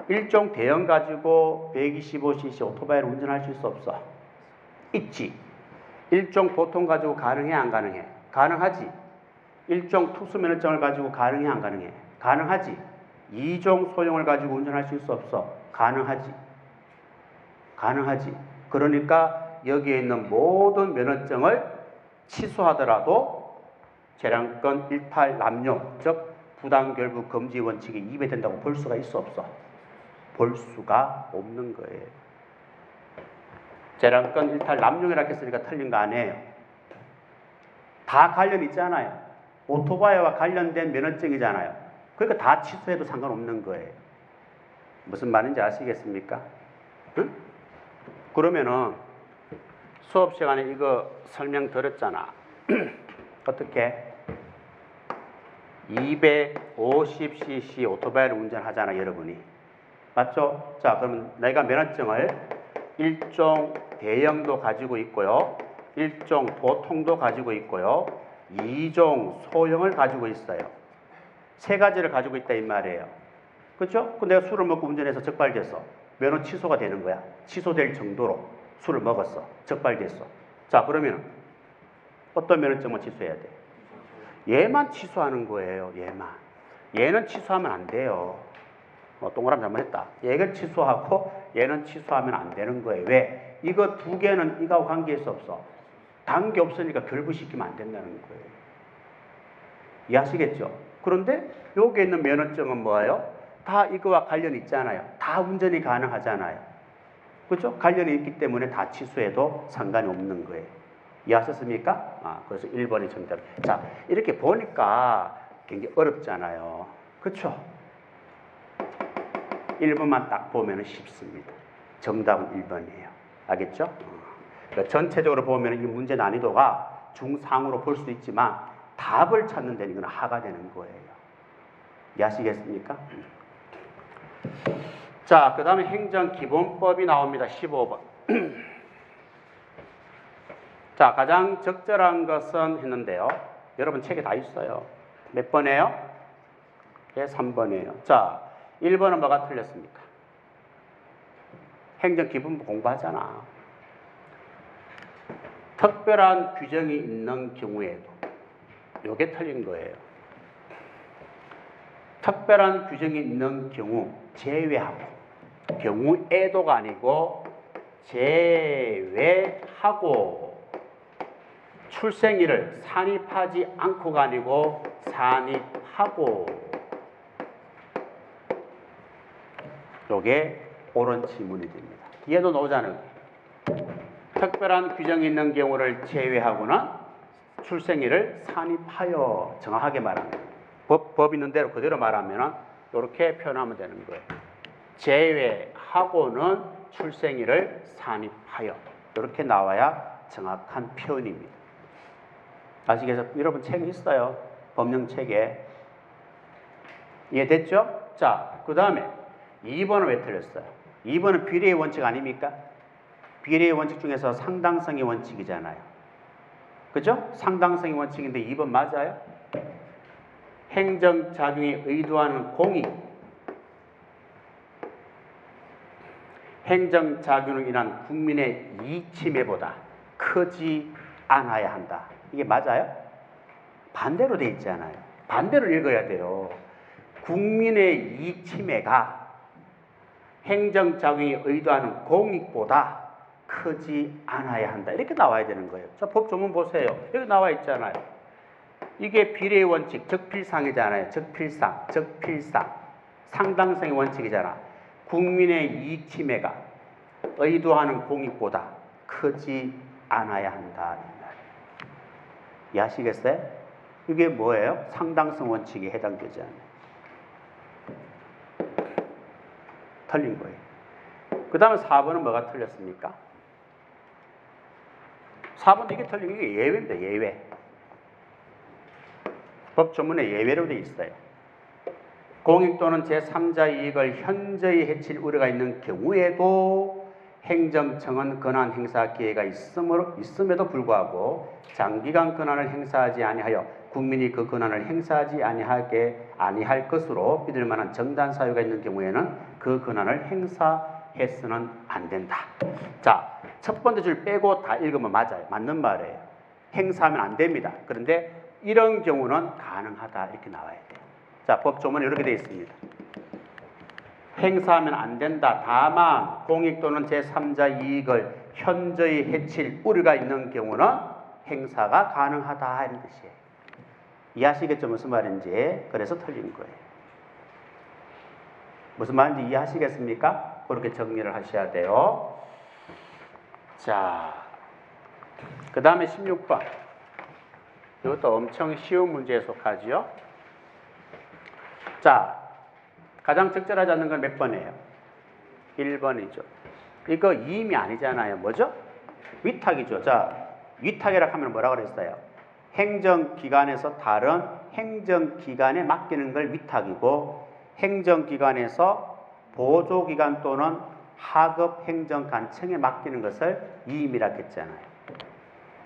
1종 대형 가지고 125cc 오토바이를 운전할 수 있어 없어? 있지. 1종 보통 가지고 가능해 안 가능해? 가능하지. 1종 특수 면허증을 가지고 가능해 안 가능해? 가능하지. 2종 소형을 가지고 운전할 수 있어 없어? 가능하지. 가능하지. 그러니까 여기에 있는 모든 면허증을 취소하더라도 재량권 일탈 남용, 즉 부당결부 금지 원칙이 2배 된다고 볼 수가 있어 없어? 볼 수가 없는 거예요. 재량권 일탈 남용이라고 했으니까 틀린 거 아니에요. 다 관련 있잖아요. 오토바이와 관련된 면허증이잖아요. 그러니까 다 취소해도 상관없는 거예요. 무슨 말인지 아시겠습니까? 응? 그러면은 수업 시간에 이거 설명 드렸잖아. 어떻게? 250cc 오토바이를 운전하잖아, 여러분이. 맞죠? 자, 그러면 내가 면허증을 1종 대형도 가지고 있고요, 1종 보통도 가지고 있고요, 2종 소형을 가지고 있어요. 세 가지를 가지고 있다 이 말이에요. 그렇죠? 내가 술을 먹고 운전해서 적발됐어. 면허 취소가 되는 거야. 취소될 정도로 술을 먹었어. 적발됐어. 자, 그러면 어떤 면허증만 취소해야 돼? 얘만 취소하는 거예요. 얘만. 얘는 취소하면 안 돼요. 동그라미 잘못했다. 얘를 취소하고 얘는 취소하면 안 되는 거예요. 왜? 이거 두 개는 이거하고 관계있어 없어? 관계 없으니까 결부시키면 안 된다는 거예요. 이해하시겠죠? 그런데 여기 있는 면허증은 뭐예요? 다 이거와 관련이 있잖아요. 다 운전이 가능하잖아요. 그렇죠? 관련이 있기 때문에 다 취소해도 상관이 없는 거예요. 이해하셨습니까? 그래서 1번이 정답. 자, 이렇게 보니까 굉장히 어렵잖아요. 그렇죠? 1번만 딱 보면 쉽습니다. 정답은 1번이에요. 알겠죠? 그러니까 전체적으로 보면 이 문제 난이도가 중상으로 볼 수 있지만 답을 찾는 데는 이건 하가 되는 거예요. 이해하시겠습니까? 자, 그 다음에 행정기본법이 나옵니다. 15번. 자, 가장 적절한 것은 했는데요. 여러분 책에 다 있어요. 몇 번이에요? 예, 3번이에요. 자, 1번은 뭐가 틀렸습니까? 행정기본부 공부하잖아. 특별한 규정이 있는 경우에도 요게 틀린 거예요. 특별한 규정이 있는 경우 제외하고, 경우에도가 아니고 제외하고, 출생일을 산입하지 않고가 아니고 산입하고, 요게 옳은 지문이 됩니다. 얘도 나오잖아요. 특별한 규정이 있는 경우를 제외하고는 출생일을 산입하여, 정확하게 말하면 법 있는 대로 그대로 말하면 이렇게 표현하면 되는 거예요. 제외하고는 출생일을 산입하여, 이렇게 나와야 정확한 표현입니다. 아시겠어요? 여러분 책이 있어요. 법령 책에. 이해됐죠? 자, 그 다음에 2번은 왜 틀렸어요? 2번은 비례의 원칙 아닙니까? 비례의 원칙 중에서 상당성의 원칙이잖아요. 그죠? 상당성의 원칙인데 2번 맞아요? 행정작용이 의도하는 공익, 행정작용으로 인한 국민의 이익침해보다 크지 않아야 한다. 이게 맞아요? 반대로 돼 있잖아요. 반대로 읽어야 돼요. 국민의 이익침해가 행정작용이 의도하는 공익보다 크지 않아야 한다. 이렇게 나와야 되는 거예요. 자, 법조문 보세요. 여기 나와 있잖아요. 이게 비례의 원칙, 적필상이잖아요. 적필상. 상당성의 원칙이잖아. 국민의 이익 침해가 의도하는 공익보다 크지 않아야 한다. 이해하시겠어요? 이게 뭐예요? 상당성 원칙에 해당되지 않아요. 틀린 거예요. 그 다음에 4번은 뭐가 틀렸습니까? 4번도 이게 틀린 게 예외입니다. 예외. 법조문에 예외로 되어 있어요. 공익 또는 제3자 이익을 현저히 해칠 우려가 있는 경우에도 행정청은 권한 행사 기회가 있음에도 불구하고 장기간 권한을 행사하지 아니하여 국민이 그 권한을 행사하지 아니할 것으로 믿을 만한 정당 사유가 있는 경우에는 그 권한을 행사해서는 안 된다. 자, 첫 번째 줄 빼고 다 읽으면 맞아요. 맞는 말이에요. 행사하면 안 됩니다. 그런데 이런 경우는 가능하다. 이렇게 나와야 돼요. 자, 법조문에 이렇게 되어 있습니다. 행사하면 안 된다. 다만 공익 또는 제3자 이익을 현저히 해칠 우려가 있는 경우는 행사가 가능하다. 이런 뜻이에요. 이해하시겠죠? 무슨 말인지. 그래서 틀린 거예요. 무슨 말인지 이해하시겠습니까? 그렇게 정리를 하셔야 돼요. 자, 그 다음에 16번. 이것도 엄청 쉬운 문제에 속하지요. 자, 가장 적절하지 않는 건 몇 번이에요? 1번이죠. 이거 이임이 아니잖아요. 뭐죠? 위탁이죠. 자, 위탁이라고 하면 뭐라고 그랬어요? 행정기관에서 다른 행정기관에 맡기는 걸 위탁이고, 행정기관에서 보조기관 또는 하급행정관청에 맡기는 것을 이임이라고 했잖아요.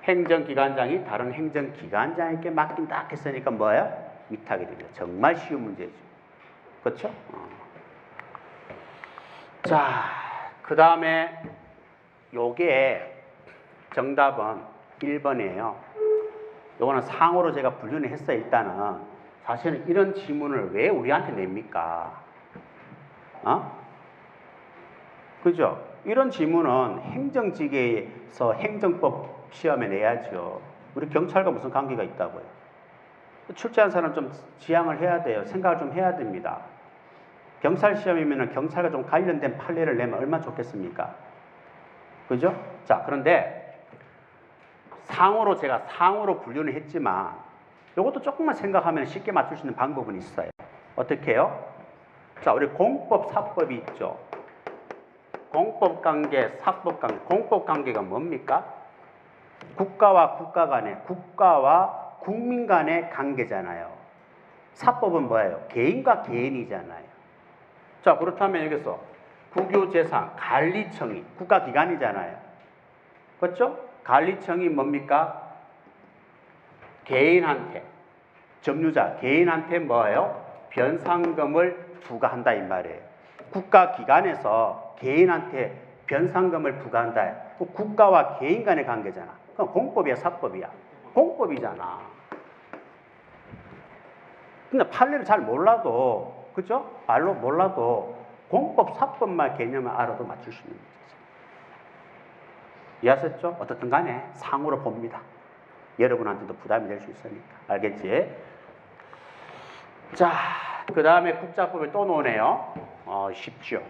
행정기관장이 다른 행정기관장에게 맡긴다 했으니까 뭐예요? 위탁이 됩니다. 정말 쉬운 문제죠. 그렇죠? 자, 그 다음에 요게 정답은 1번이에요. 요거는 상호로 제가 분류를 했어요. 일단은 사실은 이런 지문을 왜 우리한테 냅니까? 그죠? 이런 지문은 행정직에서 행정법 시험에 내야죠. 우리 경찰과 무슨 관계가 있다고요? 출제한 사람 좀 지향을 해야 돼요. 생각을 좀 해야 됩니다. 경찰 시험이면 경찰과 좀 관련된 판례를 내면 얼마나 좋겠습니까? 그죠? 자, 그런데 상호로 제가 상호로 분류는 했지만 이것도 조금만 생각하면 쉽게 맞출 수 있는 방법은 있어요. 어떻게 해요? 자, 우리 공법, 사법이 있죠. 공법 관계, 사법 관계. 공법 관계가 뭡니까? 국가와 국가 간의, 국가와 국민 간의 관계잖아요. 사법은 뭐예요? 개인과 개인이잖아요. 자, 그렇다면 여기서 국유재산 관리청이 국가기관이잖아요. 그렇죠? 관리청이 뭡니까? 개인한테, 점유자, 개인한테 뭐예요? 변상금을 부과한다 이 말이에요. 국가기관에서 개인한테 변상금을 부과한다. 그 국가와 개인 간의 관계잖아. 그럼 공법이야, 사법이야? 공법이잖아. 근데 판례를 잘 몰라도, 그죠? 말로 몰라도 공법, 사법만 개념을 알아도 맞출 수 있는 거죠. 이해하셨죠? 어떻든 간에 상으로 봅니다. 여러분한테도 부담이 될 수 있으니까. 알겠지? 자, 그 다음에 국자법을 또 노네요. 쉽죠?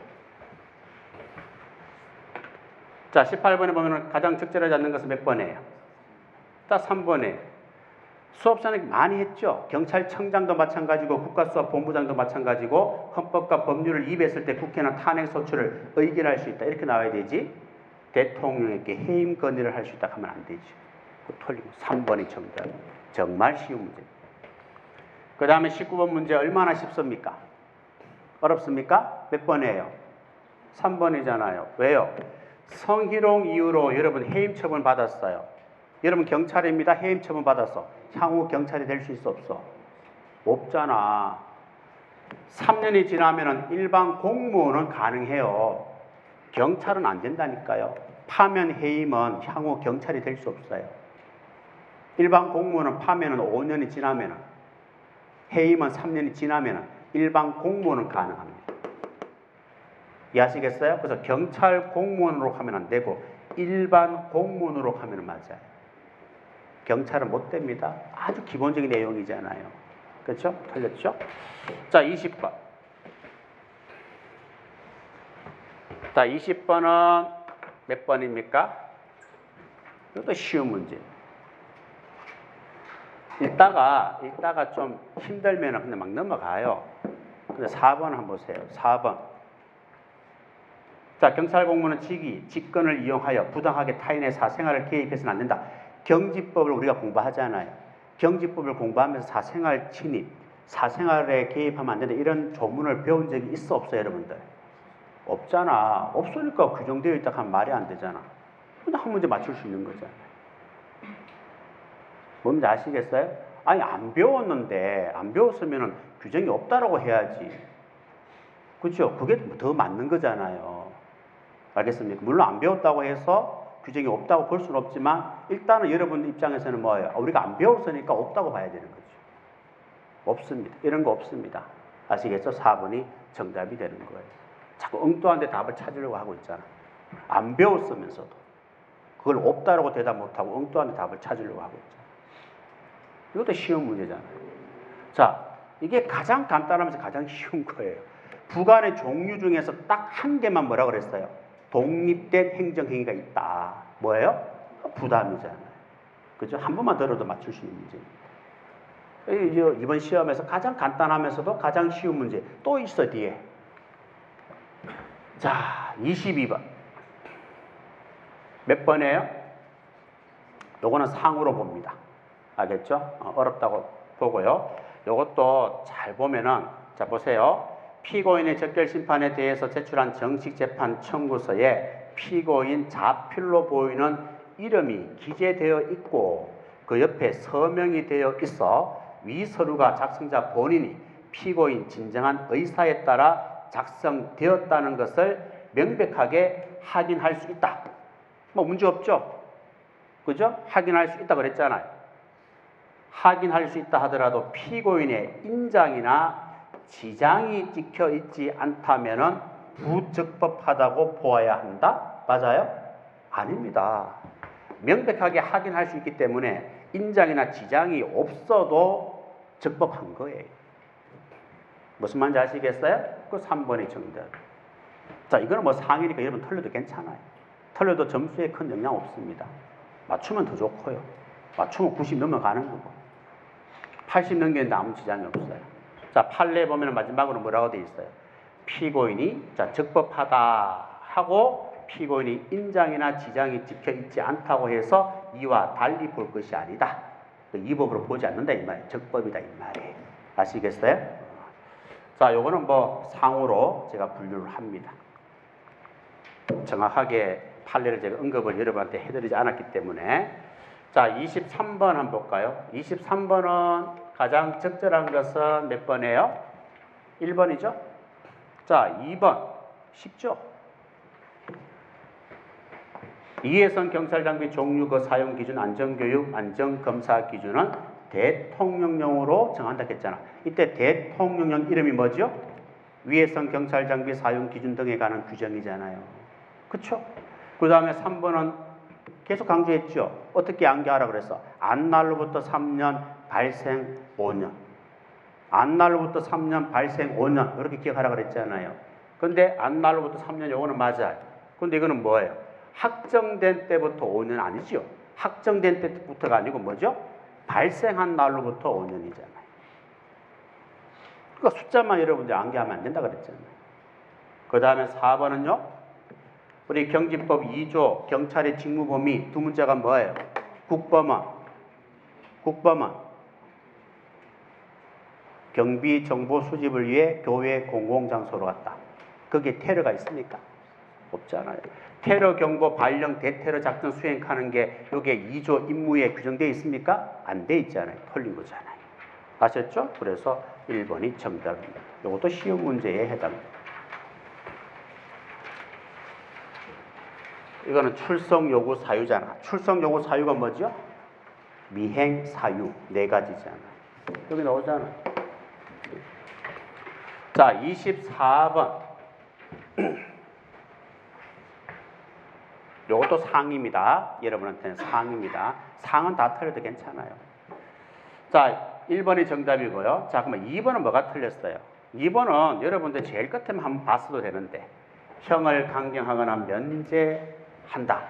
자, 18번에 보면 가장 적절하지 않는 것은 몇 번이에요? 딱 3번에. 수업 시간에 많이 했죠? 경찰청장도 마찬가지고 국가수사본부장도 마찬가지고 헌법과 법률을 위배했을 때 국회는 탄핵소추를 의결할 수 있다. 이렇게 나와야 되지? 대통령에게 해임 건의를 할 수 있다 하면 안 되지. 틀리고 3번이 정답. 정말 쉬운 문제. 그 다음에 19번 문제 얼마나 쉽습니까? 어렵습니까? 몇 번이에요? 3번이잖아요. 왜요? 성희롱 이유로 여러분 해임 처분 받았어요. 여러분 경찰입니다. 해임 처분 받았어. 향후 경찰이 될 수 있어 없어? 없잖아. 3년이 지나면 일반 공무원은 가능해요. 경찰은 안 된다니까요. 파면 해임은 향후 경찰이 될 수 없어요. 일반 공무원은 파면은 5년이 지나면, 해임은 3년이 지나면 일반 공무원은 가능합니다. 이해하시겠어요? 그래서 경찰 공무원으로 하면 안 되고 일반 공무원으로 하면 맞아요. 경찰은 못 됩니다. 아주 기본적인 내용이잖아요. 그렇죠? 틀렸죠? 자, 20번. 자, 20번은 몇 번입니까? 이것도 쉬운 문제. 읽다가 좀 힘들면 근데 막 넘어가요. 근데 4번 한번 보세요. 4번. 자, 경찰 공무원은 직권을 이용하여 부당하게 타인의 사생활을 개입해서는 안 된다. 경지법을 우리가 공부하잖아요. 경지법을 공부하면서 사생활 침입, 사생활에 개입하면 안 된다. 이런 조문을 배운 적이 있어 없어요, 여러분들? 없잖아. 없으니까 규정되어 있다 하면 말이 안 되잖아. 근데 한 문제 맞출 수 있는 거잖아요. 뭔지 아시겠어요? 아니, 안 배웠는데, 안 배웠으면 규정이 없다라고 해야지. 그렇죠? 그게 더 맞는 거잖아요. 알겠습니까? 물론 안 배웠다고 해서 규정이 없다고 볼 수는 없지만 일단은 여러분 입장에서는 뭐예요? 우리가 안 배웠으니까 없다고 봐야 되는 거죠. 없습니다. 이런 거 없습니다. 아시겠죠? 4번이 정답이 되는 거예요. 자꾸 엉뚱한 데 답을 찾으려고 하고 있잖아. 안 배웠으면서도 그걸 없다라고 대답 못하고 엉뚱한 데 답을 찾으려고 하고 있잖아. 이것도 쉬운 문제잖아요. 자, 이게 가장 간단하면서 가장 쉬운 거예요. 부관의 종류 중에서 딱 한 개만 뭐라 그랬어요? 독립된 행정행위가 있다. 뭐예요? 부담이잖아요. 그죠? 한 번만 들어도 맞출 수 있는 문제입니다. 이번 시험에서 가장 간단하면서도 가장 쉬운 문제 또 있어 뒤에. 자, 22번. 몇 번이에요? 요거는 상으로 봅니다. 알겠죠? 어렵다고 보고요. 요것도 잘 보면은, 자, 보세요. 피고인의 적결 심판에 대해서 제출한 정식 재판 청구서에 피고인 자필로 보이는 이름이 기재되어 있고 그 옆에 서명이 되어 있어 위 서류가 작성자 본인이 피고인 진정한 의사에 따라 작성되었다는 것을 명백하게 확인할 수 있다. 뭐 문제 없죠? 그죠? 확인할 수 있다 그랬잖아요. 확인할 수 있다 하더라도 피고인의 인장이나 지장이 찍혀 있지 않다면은 부적법하다고 보아야 한다? 맞아요? 아닙니다. 명백하게 확인할 수 있기 때문에 인장이나 지장이 없어도 적법한 거예요. 무슨 말인지 아시겠어요? 그 3번이 정답. 자, 이거는 뭐 상이니까 여러분 틀려도 괜찮아요. 틀려도 점수에 큰 영향 없습니다. 맞추면 더 좋고요. 맞추면 90 넘어가는 거고. 80 넘기는데 아무 지장이 없어요. 자, 판례 보면 마지막으로 뭐라고 되어 있어요? 피고인이 적법하다 하고 피고인이 인장이나 지장이 찍혀 있지 않다고 해서 이와 달리 볼 것이 아니다. 이 법으로 보지 않는다 이 말이에요. 적법이다 이 말이에요. 아시겠어요? 자, 요거는 뭐 상으로 제가 분류를 합니다. 정확하게 판례를 제가 언급을 여러분한테 해드리지 않았기 때문에. 자, 23번 한번 볼까요? 23번은 가장 적절한 것은 몇 번이에요? 1번이죠? 자, 2번 쉽죠? 이해선 경찰 장비 종류, 그 사용 기준, 안전교육, 안전검사 기준은 대통령령으로 정한다 했잖아. 이때 대통령령 이름이 뭐죠? 위해선 경찰 장비 사용 기준 등에 관한 규정이잖아요. 그쵸? 그 다음에 3번은 계속 강조했죠. 어떻게 암기하라 그랬어? 안날로부터 3년, 발생 5년. 안날로부터 3년, 발생 5년. 이렇게 기억하라 그랬잖아요. 근데 안날로부터 3년 요거는 맞아요. 근데 이거는 뭐예요? 확정된 때부터 5년 아니죠? 확정된 때부터가 아니고 뭐죠? 발생한 날로부터 5년이잖아요. 그러니까 숫자만 여러분들 암기하면 안 된다 그랬잖아요. 그 다음에 4번은요. 우리 경직법 2조 경찰의 직무 범위 두 문자가 뭐예요? 국범은 경비 정보 수집을 위해 교외 공공장소로 갔다. 거기에 테러가 있습니까? 없잖아요. 테러 경보 발령 대테러 작전 수행하는 게 이게 2조 임무에 규정되어 있습니까? 안 돼 있잖아요. 틀린 거잖아요. 아셨죠? 그래서 1번이 정답입니다. 이것도 시험 문제에 해당됩니다. 이거는 출석 요구 사유잖아. 출석 요구 사유가 뭐죠? 미행 사유 네 가지잖아. 여기 나오잖아. 자, 24번. 이것도 상입니다. 여러분한테는 상입니다. 상은 다 틀려도 괜찮아요. 자, 1번이 정답이고요. 자, 그러면 2번은 뭐가 틀렸어요? 2번은 여러분들 제일 끝에만 한번 봤어도 되는데 형을 강경하거나 면제한다.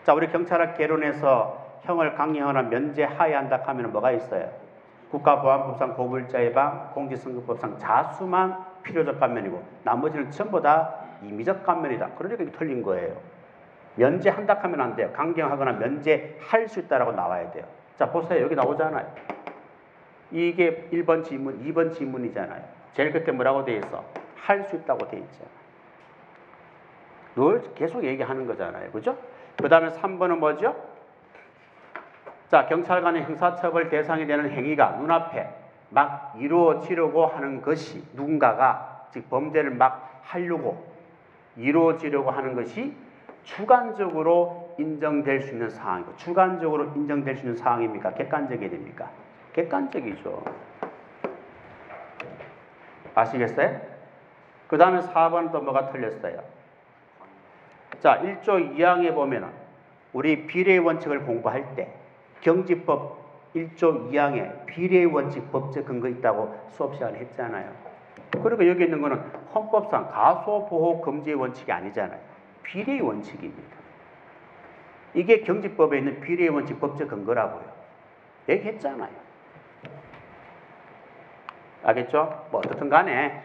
자, 우리 경찰학 개론에서 형을 강경하거나 면제하여야 한다 하면 뭐가 있어요? 국가보안법상 고불자 예방, 공직선거법상 자수만 필요적 감면이고 나머지는 전부 다 임의적 감면이다. 그러니까 이게 틀린 거예요. 면제한다 하면 안 돼요. 강경하거나 면제할 수 있다라고 나와야 돼요. 자, 보세요. 여기 나오잖아요. 이게 1번 지문, 2번 지문이잖아요. 제일 끝에 뭐라고 돼 있어? 할 수 있다고 돼 있잖아요. 늘 계속 얘기하는 거잖아요. 그죠? 그 다음에 3번은 뭐죠? 자, 경찰관의 형사처벌 대상이 되는 행위가 눈앞에 막 이루어지려고 하는 것이 누군가가 즉 범죄를 막 하려고 이루어지려고 하는 것이 주관적으로 인정될 수 있는 사항이고 주관적으로 인정될 수 있는 사항입니까? 객관적이 됩니까? 객관적이죠. 아시겠어요? 그 다음에 4번은 또 뭐가 틀렸어요? 자, 1조 2항에 보면은 우리 비례의 원칙을 공부할 때 경직법 1조 2항에 비례의 원칙 법적 근거 있다고 수업 시간에 했잖아요. 그리고 여기 있는 거는 헌법상 가소보호 금지의 원칙이 아니잖아요. 비례의 원칙입니다. 이게 경직법에 있는 비례의 원칙 법적 근거라고요. 얘기했잖아요. 알겠죠? 뭐 어떻든 간에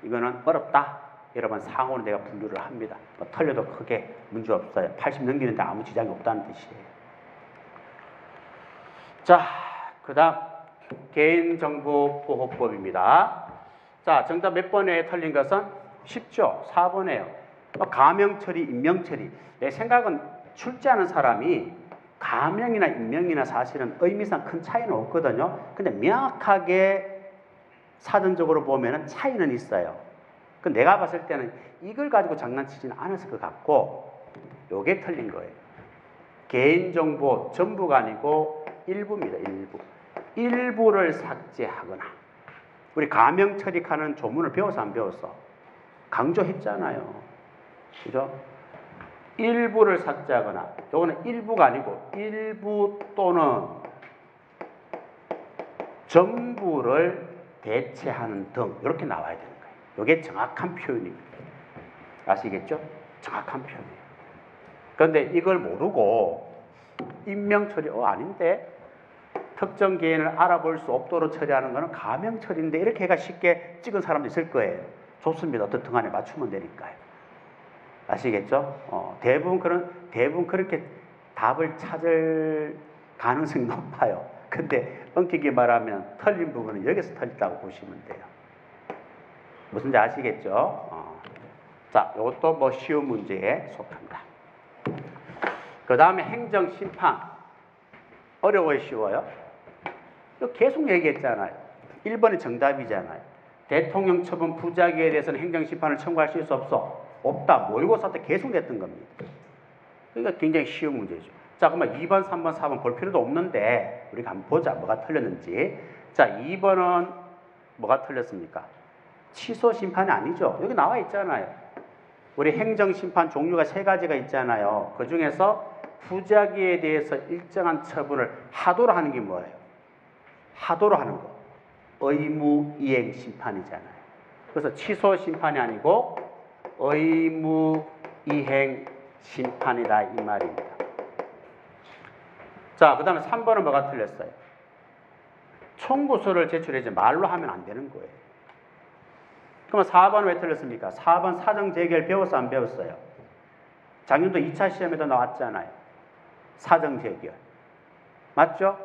이거는 어렵다. 여러분 상호는 내가 분류를 합니다. 뭐 틀려도 크게 문제 없어요. 80 넘기는데 아무 지장이 없다는 뜻이에요. 자, 그 다음 개인정보보호법입니다. 자, 정답 몇 번에 틀린 것은 쉽죠? 4번이에요. 가명처리, 임명처리. 내 생각은 출제하는 사람이 가명이나 임명이나 사실은 의미상 큰 차이는 없거든요. 근데 명확하게 사전적으로 보면은 차이는 있어요. 그 내가 봤을 때는 이걸 가지고 장난치지는 않았을 것 같고 요게 틀린 거예요. 개인정보 전부가 아니고 일부입니다. 일부를 삭제하거나 우리 가명 처리하는 조문을 배워서 안 배웠어? 강조했잖아요. 그죠? 일부를 삭제하거나 요거는 일부가 아니고 일부 또는 전부를 대체하는 등 이렇게 나와야 되는 거예요. 이게 정확한 표현입니다. 아시겠죠? 정확한 표현이에요. 그런데 이걸 모르고 임명 처리 아닌데 특정 개인을 알아볼 수 없도록 처리하는 것은 가명 처리인데 이렇게 해가 쉽게 찍은 사람도 있을 거예요. 좋습니다. 어떻든 간에 맞추면 되니까요. 아시겠죠? 대부분 그렇게 답을 찾을 가능성이 높아요. 근데 엄격히 말하면 틀린 부분은 여기서 틀렸다고 보시면 돼요. 무슨지 아시겠죠? 자, 이것도 뭐 쉬운 문제에 속합니다. 그 다음에 행정심판. 어려워요, 쉬워요? 이거 계속 얘기했잖아요. 1번이 정답이잖아요. 대통령 처분 부작위에 대해서는 행정심판을 청구할 수 있어 없어? 없다. 모의고사 때 계속 냈던 겁니다. 그러니까 굉장히 쉬운 문제죠. 자, 그러면 2번, 3번, 4번 볼 필요도 없는데 우리가 한번 보자. 뭐가 틀렸는지. 자, 2번은 뭐가 틀렸습니까? 취소 심판이 아니죠. 여기 나와 있잖아요. 우리 행정심판 종류가 3가지가 있잖아요. 그 중에서 부작위에 대해서 일정한 처분을 하도록 하는 게 뭐예요? 하도록 하는 거. 의무이행 심판이잖아요. 그래서 취소 심판이 아니고 의무이행 심판이다 이 말입니다. 자, 그 다음에 3번은 뭐가 틀렸어요? 청구서를 제출해야지 말로 하면 안 되는 거예요. 그러면 4번은 왜 틀렸습니까? 4번 사정재결 배웠어 안 배웠어요? 작년도 2차 시험에도 나왔잖아요. 사정재결. 맞죠?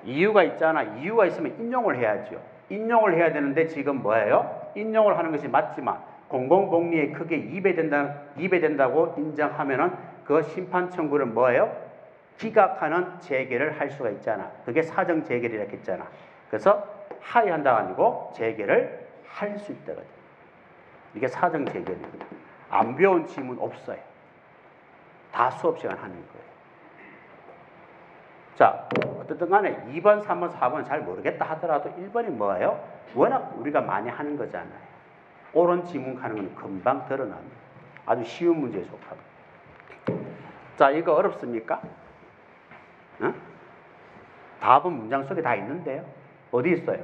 이유가 있잖아. 이유가 있으면 인용을 해야죠. 인용을 해야 되는데 지금 뭐예요? 인용을 하는 것이 맞지만 공공복리에 크게 이배된다고 인정하면은 그 심판 청구를 뭐예요? 기각하는 재결을 할 수가 있잖아. 그게 사정재결이라고 했잖아. 그래서 하회한다가 아니고 재결을 할 수 있다거든. 이게 사정재결입니다. 안 배운 지문 없어요. 다 수업 시간 하는 거예요. 자, 어쨌든 간에 2번, 3번, 4번 잘 모르겠다 하더라도 1번이 뭐예요? 워낙 우리가 많이 하는 거잖아요. 옳은 지문 하는 건 금방 드러납니다. 아주 쉬운 문제에 속합니다. 자, 이거 어렵습니까? 응? 답은 문장 속에 다 있는데요. 어디 있어요?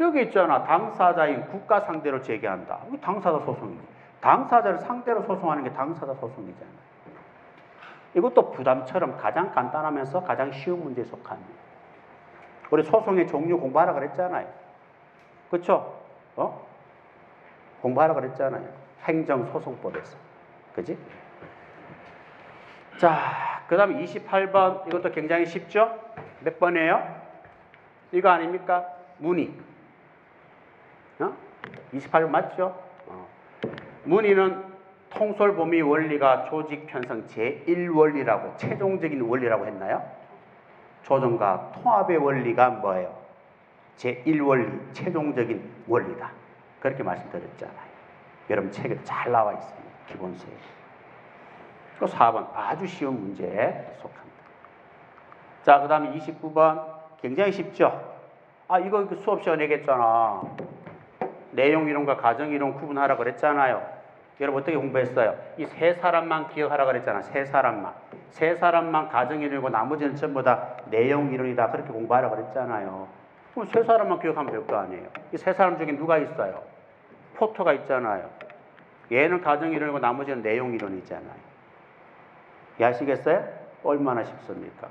여기 있잖아. 당사자인 국가 상대로 제기한다. 이거 당사자 소송이지. 당사자를 상대로 소송하는 게 당사자 소송이잖아. 이것도 부담처럼 가장 간단하면서 가장 쉬운 문제에 속합니다. 우리 소송의 종류 공부하라 그랬잖아요. 그렇죠? 공부하라 그랬잖아요. 행정소송법에서. 그지? 자, 그 다음에 28번. 이것도 굉장히 쉽죠? 몇 번이에요? 이거 아닙니까? 문의. 28번 맞죠? 문의는 통솔범위 원리가 조직 편성 제1원리라고 최종적인 원리라고 했나요? 조정과 통합의 원리가 뭐예요? 제1원리 최종적인 원리다. 그렇게 말씀드렸잖아요. 여러분 책에도 잘 나와 있습니다. 기본서에. 또 4번 아주 쉬운 문제에 속합니다. 자, 그 다음에 29번 굉장히 쉽죠? 아, 이거 수업 시간에 얘기했잖아. 내용 이론과 가정 이론 구분하라 그랬잖아요. 여러분 어떻게 공부했어요? 이 3사람만 기억하라 그랬잖아. 3사람만. 3사람만 가정 이론이고 나머지는 전부 다 내용 이론이다. 그렇게 공부하라 그랬잖아요. 그럼 3사람만 기억하면 될 거 아니에요. 이 3사람 중에 누가 있어요? 포터가 있잖아요. 얘는 가정 이론이고 나머지는 내용 이론이잖아요. 이해하시겠어요? 얼마나 쉽습니까?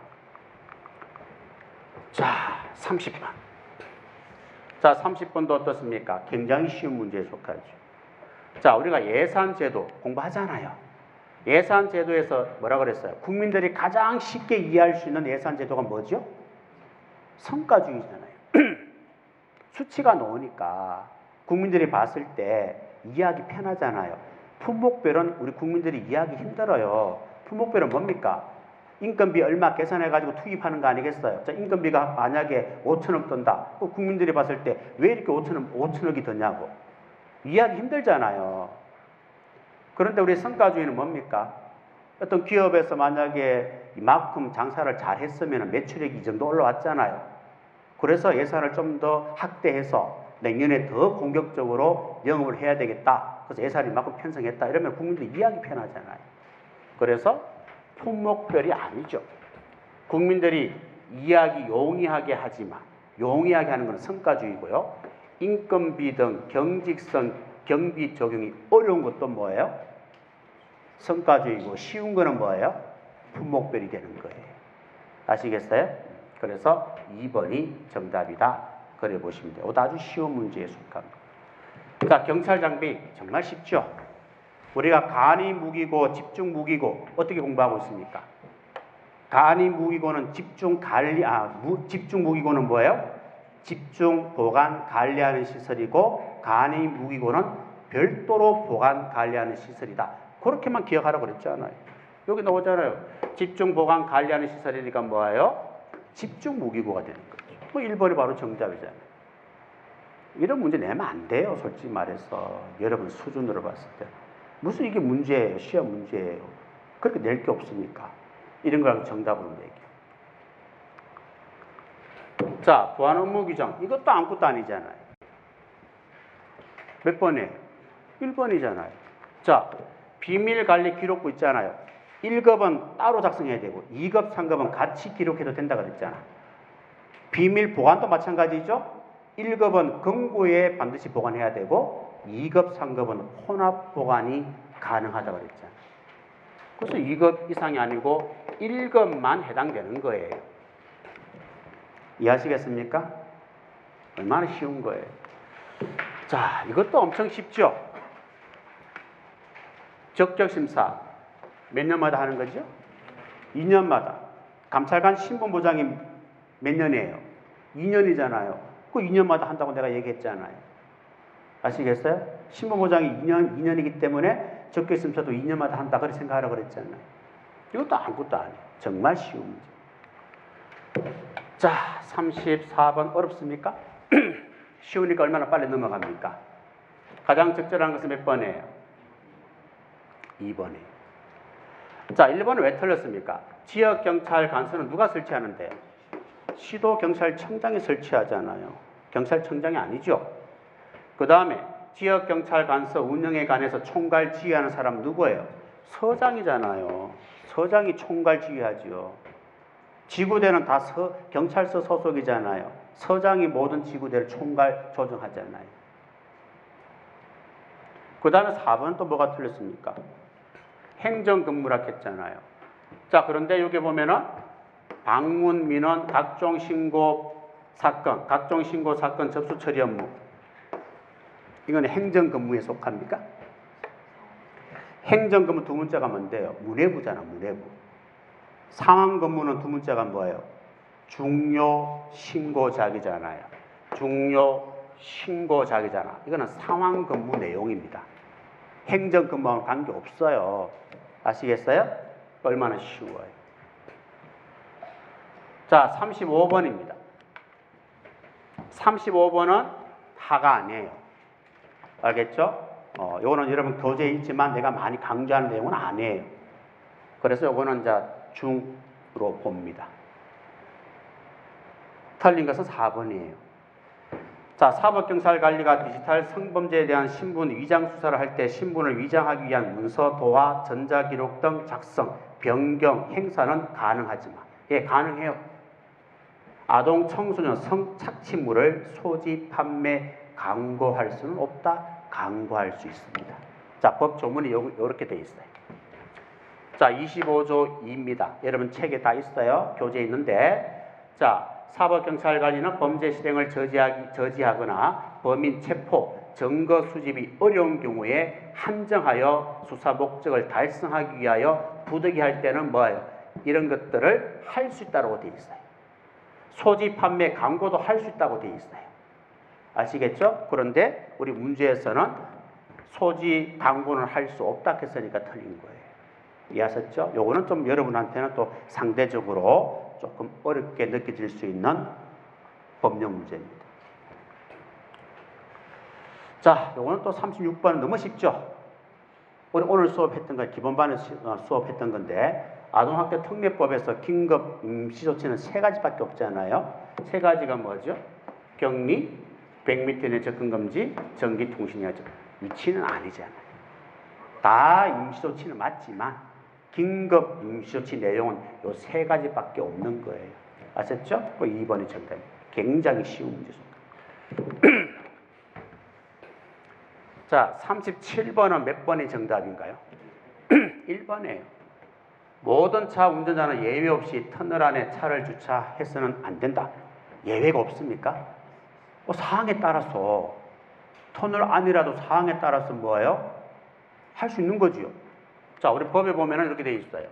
자, 30번. 자, 30번도 어떻습니까? 굉장히 쉬운 문제에 속하죠. 자, 우리가 예산제도 공부하잖아요. 예산제도에서 뭐라 그랬어요? 국민들이 가장 쉽게 이해할 수 있는 예산제도가 뭐죠? 성과주의잖아요. 수치가 나오니까 국민들이 봤을 때 이해하기 편하잖아요. 품목별은 우리 국민들이 이해하기 힘들어요. 품목별은 뭡니까? 인건비 얼마 계산해가지고 투입하는 거 아니겠어요? 자, 인건비가 만약에 5천억 든다. 그 국민들이 봤을 때 왜 이렇게 5천억이 드냐고. 이해하기 힘들잖아요. 그런데 우리 성과주의는 뭡니까? 어떤 기업에서 만약에 이만큼 장사를 잘 했으면 매출액이 이 정도 올라왔잖아요. 그래서 예산을 좀 더 확대해서 내년에 더 공격적으로 영업을 해야 되겠다. 그래서 예산을 이만큼 편성했다. 이러면 국민들이 이해하기 편하잖아요. 그래서 품목별이 아니죠. 국민들이 이해하기 용이하게 하지만 용이하게 하는 것은 성과주의고요. 인건비 등 경직성 경비 적용이 어려운 것도 뭐예요? 성과주의고 쉬운 거는 뭐예요? 품목별이 되는 거예요. 아시겠어요? 그래서 2번이 정답이다. 그래 보시면 돼요. 아주 쉬운 문제에 속합니다. 자, 경찰 장비 정말 쉽죠? 우리가 간이 무기고 집중 무기고 어떻게 공부하고 있습니까? 간이 무기고는 집중 무기고는 뭐예요? 집중 보관 관리하는 시설이고 간이 무기고는 별도로 보관 관리하는 시설이다. 그렇게만 기억하라고 그랬잖아요. 여기 나오잖아요. 집중 보관 관리하는 시설이니까 뭐예요? 집중 무기고가 되는 거죠. 뭐 1번이 바로 정답이잖아요. 이런 문제 내면 안 돼요. 솔직히 말해서. 여러분 수준으로 봤을 때. 무슨 이게 문제예요. 시험 문제예요. 그렇게 낼 게 없으니까. 이런 걸 정답으로 내기. 자, 보안 업무 규정. 이것도 아무것도 아니잖아요. 몇 번이에요? 1번이잖아요. 자, 비밀관리 기록부 있잖아요. 1급은 따로 작성해야 되고 2급, 3급은 같이 기록해도 된다 그랬잖아. 비밀 보관도 마찬가지죠. 1급은 금고에 반드시 보관해야 되고 2급, 3급은 혼합 보관이 가능하다 그랬잖아. 그래서 2급 이상이 아니고 1급만 해당되는 거예요. 이해하시겠습니까? 얼마나 쉬운 거예요. 자, 이것도 엄청 쉽죠? 적격심사 몇 년마다 하는 거죠? 2년마다. 감찰관 신분보장이 몇 년이에요? 2년이잖아요. 그 2년마다 한다고 내가 얘기했잖아요. 아시겠어요? 신분보장이 2년이기 때문에 적격심사도 2년마다 한다 그렇게 생각하라고 그랬잖아요. 이것도 아무것도 아니에요. 정말 쉬운 문제. 자, 34번 어렵습니까? 쉬우니까 얼마나 빨리 넘어갑니까? 가장 적절한 것은 몇 번이에요? 2번이에요. 자, 1번은 왜 틀렸습니까? 지역경찰 관서는 누가 설치하는데요? 시도경찰청장이 설치하잖아요. 경찰청장이 아니죠. 그 다음에 지역경찰관서 운영에 관해서 총괄 지휘하는 사람 누구예요? 서장이잖아요. 서장이 총괄 지휘하죠. 지구대는 다 경찰서 소속이잖아요. 서장이 모든 지구대를 총괄 조정하잖아요. 그 다음에 4번은 또 뭐가 틀렸습니까? 행정근무라 했잖아요. 자, 그런데 여기 보면은 방문, 민원, 각종 신고 사건 접수 처리 업무. 이건 행정근무에 속합니까? 행정근무 두 문자가 뭔데요? 문해부잖아, 문해부. 상황근무는 두 문자가 뭐예요? 중요신고작이잖아요. 중요신고작이잖아. 이거는 상황근무 내용입니다. 행정근무하고는 관계없어요. 아시겠어요? 얼마나 쉬워요. 자, 35번입니다. 35번은 하가 아니에요. 알겠죠? 요거는 여러분 교재에 있지만 내가 많이 강조하는 내용은 아니에요. 그래서 요거는 이제 중으로 봅니다. 틀린 것은 4번이에요. 자, 사법경찰관리가 디지털 성범죄에 대한 신분 위장 수사를 할 때 신분을 위장하기 위한 문서, 도화, 전자기록 등 작성, 변경, 행사는 가능하지만, 예, 가능해요. 아동, 청소년 성착취물을 소지, 판매, 강고할 수는 없다. 강고할 수 있습니다. 자, 법 조문이 이렇게 돼 있어요. 자, 25조 2입니다. 여러분 책에 다 있어요. 교재에 있는데, 자, 사법경찰관리는 범죄 실행을 저지하거나 범인 체포, 증거 수집이 어려운 경우에 한정하여 수사 목적을 달성하기 위하여 부득이할 때는 뭐예요? 이런 것들을 할 수 있다고 되어 있어요. 소지, 판매, 광고도 할 수 있다고 되어 있어요. 아시겠죠? 그런데 우리 문제에서는 소지, 광고는 할 수 없다 했으니까 틀린 거예요. 이해하셨죠? 요거는 좀 여러분한테는 또 상대적으로 조금 어렵게 느껴질 수 있는 법령 문제입니다. 자, 요거는 또 36번은 너무 쉽죠? 우리 오늘 수업했던 거, 기본반에서 수업했던 건데, 아동학대 특례법에서 긴급 임시조치는 3가지밖에 없잖아요. 3가지가 뭐죠? 격리, 100m 내 접근금지, 전기통신해야죠. 위치는 아니잖아요. 다 임시조치는 맞지만 긴급 임시조치 내용은 요 3가지밖에 없는 거예요. 아셨죠? 그 2번이 정답입니다. 굉장히 쉬운 문제입니다. 자, 37번은 몇 번이 정답인가요? 1번이에요. 모든 차 운전자는 예외 없이 터널 안에 차를 주차해서는 안 된다. 예외가 없습니까? 사항에 따라서 터널 안이라도 사항에 따라서 뭐예요? 할 수 있는 거지요. 자, 우리 법에 보면 이렇게 되어 있어요.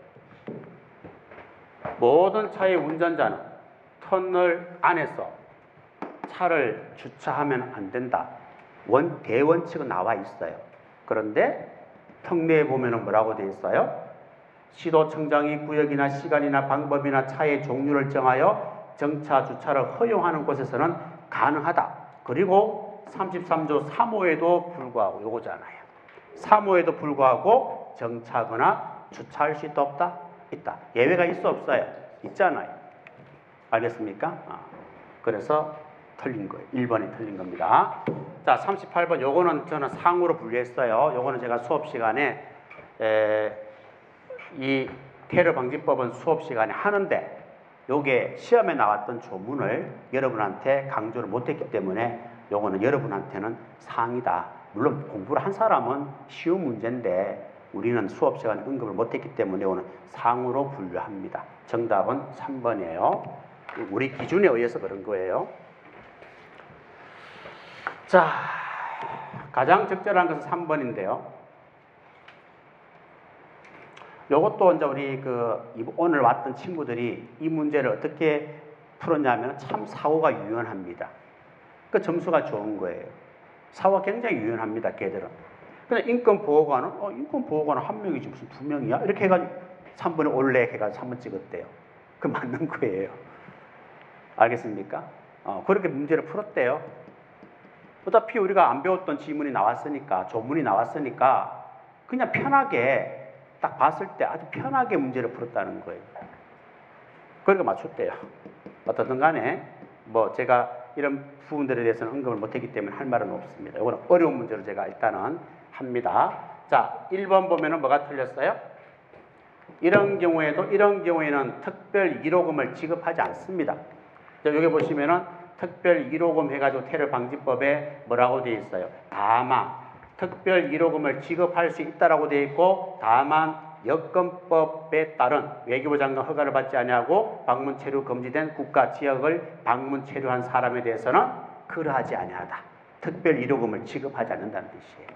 모든 차의 운전자는 터널 안에서 차를 주차하면 안 된다. 대원칙은 나와 있어요. 그런데 특례에 보면 뭐라고 되어 있어요? 시도청장이 구역이나 시간이나 방법이나 차의 종류를 정하여 정차 주차를 허용하는 곳에서는 가능하다. 그리고 33조 3호에도 불구하고 요거잖아요. 3호에도 불구하고 정차하거나 주차할 수 있다 없다? 있다. 예외가 있어 없어요? 있잖아요. 알겠습니까? 그래서 틀린 거예요. 1번이 틀린 겁니다. 자, 38번 요거는 저는 상으로 분류했어요. 요거는 제가 수업 시간에 이 테러 방지법은 수업 시간에 하는데 요게 시험에 나왔던 조문을 여러분한테 강조를 못했기 때문에 요거는 여러분한테는 상이다. 물론 공부를 한 사람은 쉬운 문제인데 우리는 수업 시간에 언급을 못했기 때문에 요거는 상으로 분류합니다. 정답은 3번이에요. 우리 기준에 의해서 그런 거예요. 자, 가장 적절한 것은 3번인데요. 요것도 이제 우리 오늘 왔던 친구들이 이 문제를 어떻게 풀었냐면 참 사고가 유연합니다. 그 점수가 좋은 거예요. 사고가 굉장히 유연합니다, 걔들은. 그냥 인권보호관은, 인권보호관은 한 명이지 무슨 두 명이야? 이렇게 해가지고 3번에 올래 해가지고 3번 찍었대요. 그 맞는 거예요. 알겠습니까? 그렇게 문제를 풀었대요. 어차피 우리가 안 배웠던 지문이 나왔으니까, 조문이 나왔으니까, 그냥 편하게 딱 봤을 때 아주 편하게 문제를 풀었다는 거예요. 그러니까 맞췄대요. 어떻든 간에, 제가 이런 부분들에 대해서는 언급을 못했기 때문에 할 말은 없습니다. 이거는 어려운 문제로 제가 일단은 합니다. 자, 1번 보면은 뭐가 틀렸어요? 이런 경우에는 특별 1호금을 지급하지 않습니다. 여기 보시면은 특별 1호금 해가지고 테러 방지법에 뭐라고 되어 있어요? 다만 특별 1호금을 지급할 수 있다라고 되어 있고, 다만 여권법에 따른 외교부 장관 허가를 받지 아니하고 방문 체류 금지된 국가 지역을 방문 체류한 사람에 대해서는 그러하지 아니하다. 특별 1호금을 지급하지 않는다는 뜻이에요.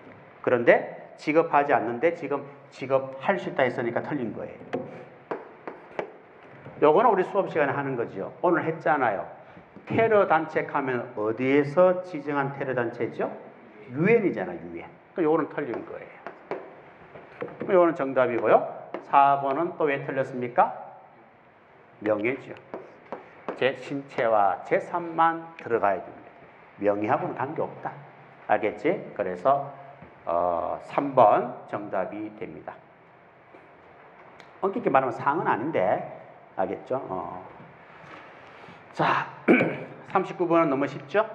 그런데 지급하지 않는데 지금 지급할 수 있다 했으니까 틀린 거예요. 요거는 우리 수업 시간에 하는 거죠. 오늘 했잖아요. 테러 단체 하면 어디에서 지정한 테러 단체죠? 유엔이잖아, 유엔. 요거는 틀린 거예요. 요거는 정답이고요. 4번은 또 왜 틀렸습니까? 명예죠. 제 신체와 재산만 들어가야 됩니다. 명예하고는 관계없다. 알겠지? 그래서 3번 정답이 됩니다. 엄격히 말하면 상은 아닌데 알겠죠? 자, 39번은 너무 쉽죠?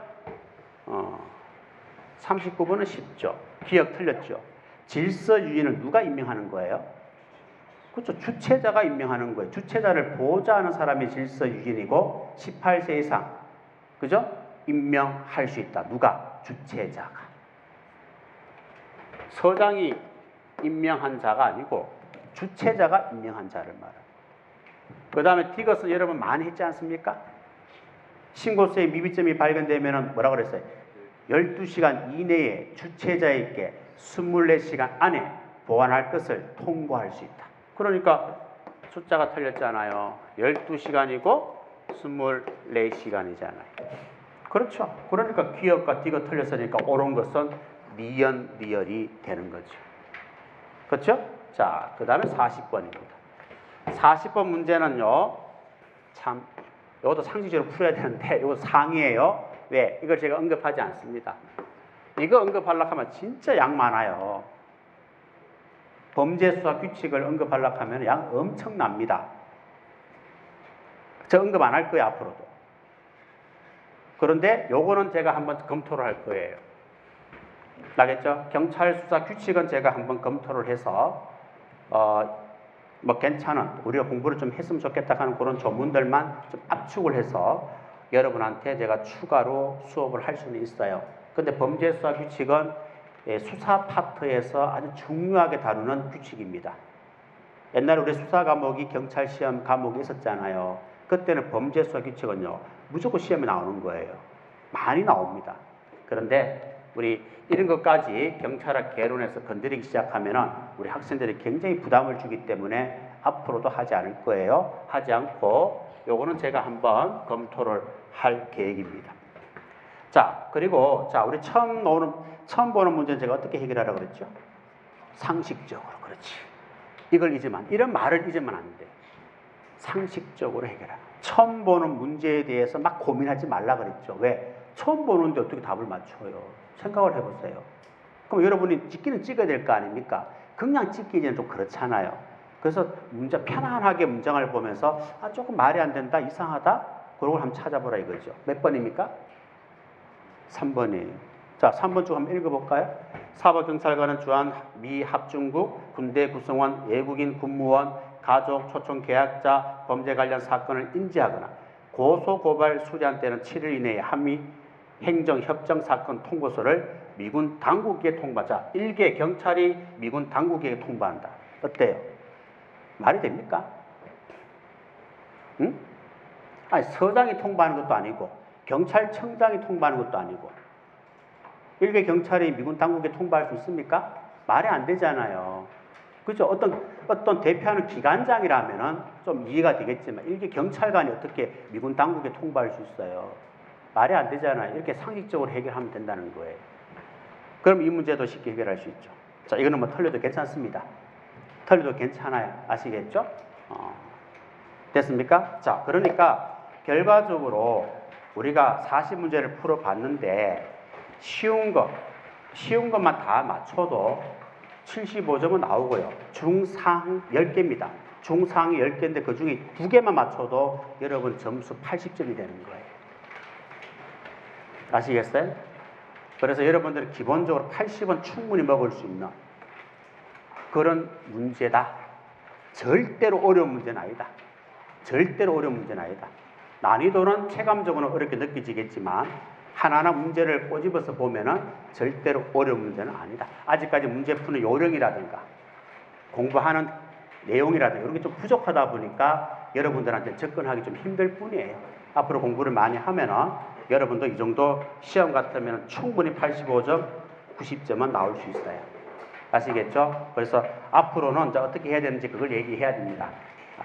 39번은 쉽죠. 기억 틀렸죠? 질서 유지를 누가 임명하는 거예요? 그렇죠. 주체자가 임명하는 거예요. 주체자를 보호자하는 사람이 질서 유지이고 18세 이상, 그죠? 임명할 수 있다. 누가? 주체자가. 서장이 임명한 자가 아니고 주체자가 임명한 자를 말해요. 그 다음에 디귿은 여러분 많이 했지 않습니까? 신고서에 미비점이 발견되면 뭐라고 그랬어요? 12시간 이내에 주체자에게 24시간 안에 보완할 것을 통보할 수 있다. 그러니까 숫자가 틀렸잖아요. 12시간이고 24시간이잖아요. 그렇죠. 그러니까 기억과 디귿 틀렸으니까 옳은 것은 니은, 리얼이 되는 거죠. 그렇죠? 자, 그 다음에 40번입니다. 40번 문제는요, 참, 이것도 상식적으로 풀어야 되는데, 이거 상이에요. 왜? 이걸 제가 언급하지 않습니다. 이거 언급하려고 하면 진짜 양 많아요. 범죄수사 규칙을 언급하려고 하면 양 엄청납니다. 저 언급 안 할 거예요, 앞으로도. 그런데 요거는 제가 한번 검토를 할 거예요. 알겠죠? 경찰 수사 규칙은 제가 한번 검토를 해서 괜찮은, 우리가 공부를 좀 했으면 좋겠다 하는 그런 조문들만 좀 압축을 해서 여러분한테 제가 추가로 수업을 할 수는 있어요. 근데 범죄수사 규칙은 수사 파트에서 아주 중요하게 다루는 규칙입니다. 옛날에 우리 수사 과목이 경찰 시험 과목이 있었잖아요. 그때는 범죄수사 규칙은요, 무조건 시험에 나오는 거예요. 많이 나옵니다. 그런데 우리 이런 것까지 경찰학 개론에서 건드리기 시작하면은 우리 학생들이 굉장히 부담을 주기 때문에 앞으로도 하지 않을 거예요. 하지 않고 요거는 제가 한번 검토를 할 계획입니다. 자, 그리고 우리 처음 보는 문제는 제가 어떻게 해결하라고 그랬죠? 상식적으로. 그렇지. 이걸 잊으면, 이런 말을 잊으면 안 돼. 상식적으로 해결하라. 처음 보는 문제에 대해서 막 고민하지 말라 그랬죠. 왜? 처음 보는데 어떻게 답을 맞춰요? 생각을 해보세요. 그럼 여러분이 찍기는 찍어야 될 거 아닙니까? 그냥 찍기는 좀 그렇잖아요. 그래서 문제 편안하게 문장을 보면서 조금 말이 안 된다, 이상하다, 그런 걸 한번 찾아보라 이거죠. 몇 번입니까? 3번이에요. 자, 3번 쭉 한번 읽어볼까요? 사법경찰관은 주한 미 합중국, 군대 구성원, 외국인 군무원, 가족, 초청 계약자, 범죄 관련 사건을 인지하거나 고소, 고발, 수리한 때는 7일 이내에 한미 행정협정 사건 통보서를 미군 당국에게 통보하자. 일개 경찰이 미군 당국에게 통보한다. 어때요? 말이 됩니까? 응? 아니, 서장이 통보하는 것도 아니고 경찰청장이 통보하는 것도 아니고 일개 경찰이 미군 당국에 통보할 수 있습니까? 말이 안 되잖아요. 그죠? 어떤 대표하는 기관장이라면은 좀 이해가 되겠지만 일개 경찰관이 어떻게 미군 당국에 통보할 수 있어요? 말이 안 되잖아요. 이렇게 상식적으로 해결하면 된다는 거예요. 그럼 이 문제도 쉽게 해결할 수 있죠. 자, 이거는 뭐 틀려도 괜찮습니다. 틀려도 괜찮아요. 아시겠죠? 됐습니까? 자, 그러니까 결과적으로 우리가 40문제를 풀어봤는데 쉬운 것만 다 맞춰도 75점은 나오고요. 중상 10개입니다. 중상이 10개인데 그 중에 2개만 맞춰도 여러분 점수 80점이 되는 거예요. 아시겠어요? 그래서 여러분들이 기본적으로 80은 충분히 먹을 수 있는 그런 문제다. 절대로 어려운 문제는 아니다. 절대로 어려운 문제는 아니다. 난이도는 체감적으로 어렵게 느껴지겠지만 하나하나 문제를 꼬집어서 보면은 절대로 어려운 문제는 아니다. 아직까지 문제 푸는 요령이라든가 공부하는 내용이라든가 이런 게 좀 부족하다 보니까 여러분들한테 접근하기 좀 힘들 뿐이에요. 앞으로 공부를 많이 하면은 여러분도 이 정도 시험 같으면 충분히 85점, 90점은 나올 수 있어요. 아시겠죠? 그래서 앞으로는 이제 어떻게 해야 되는지 그걸 얘기해야 됩니다.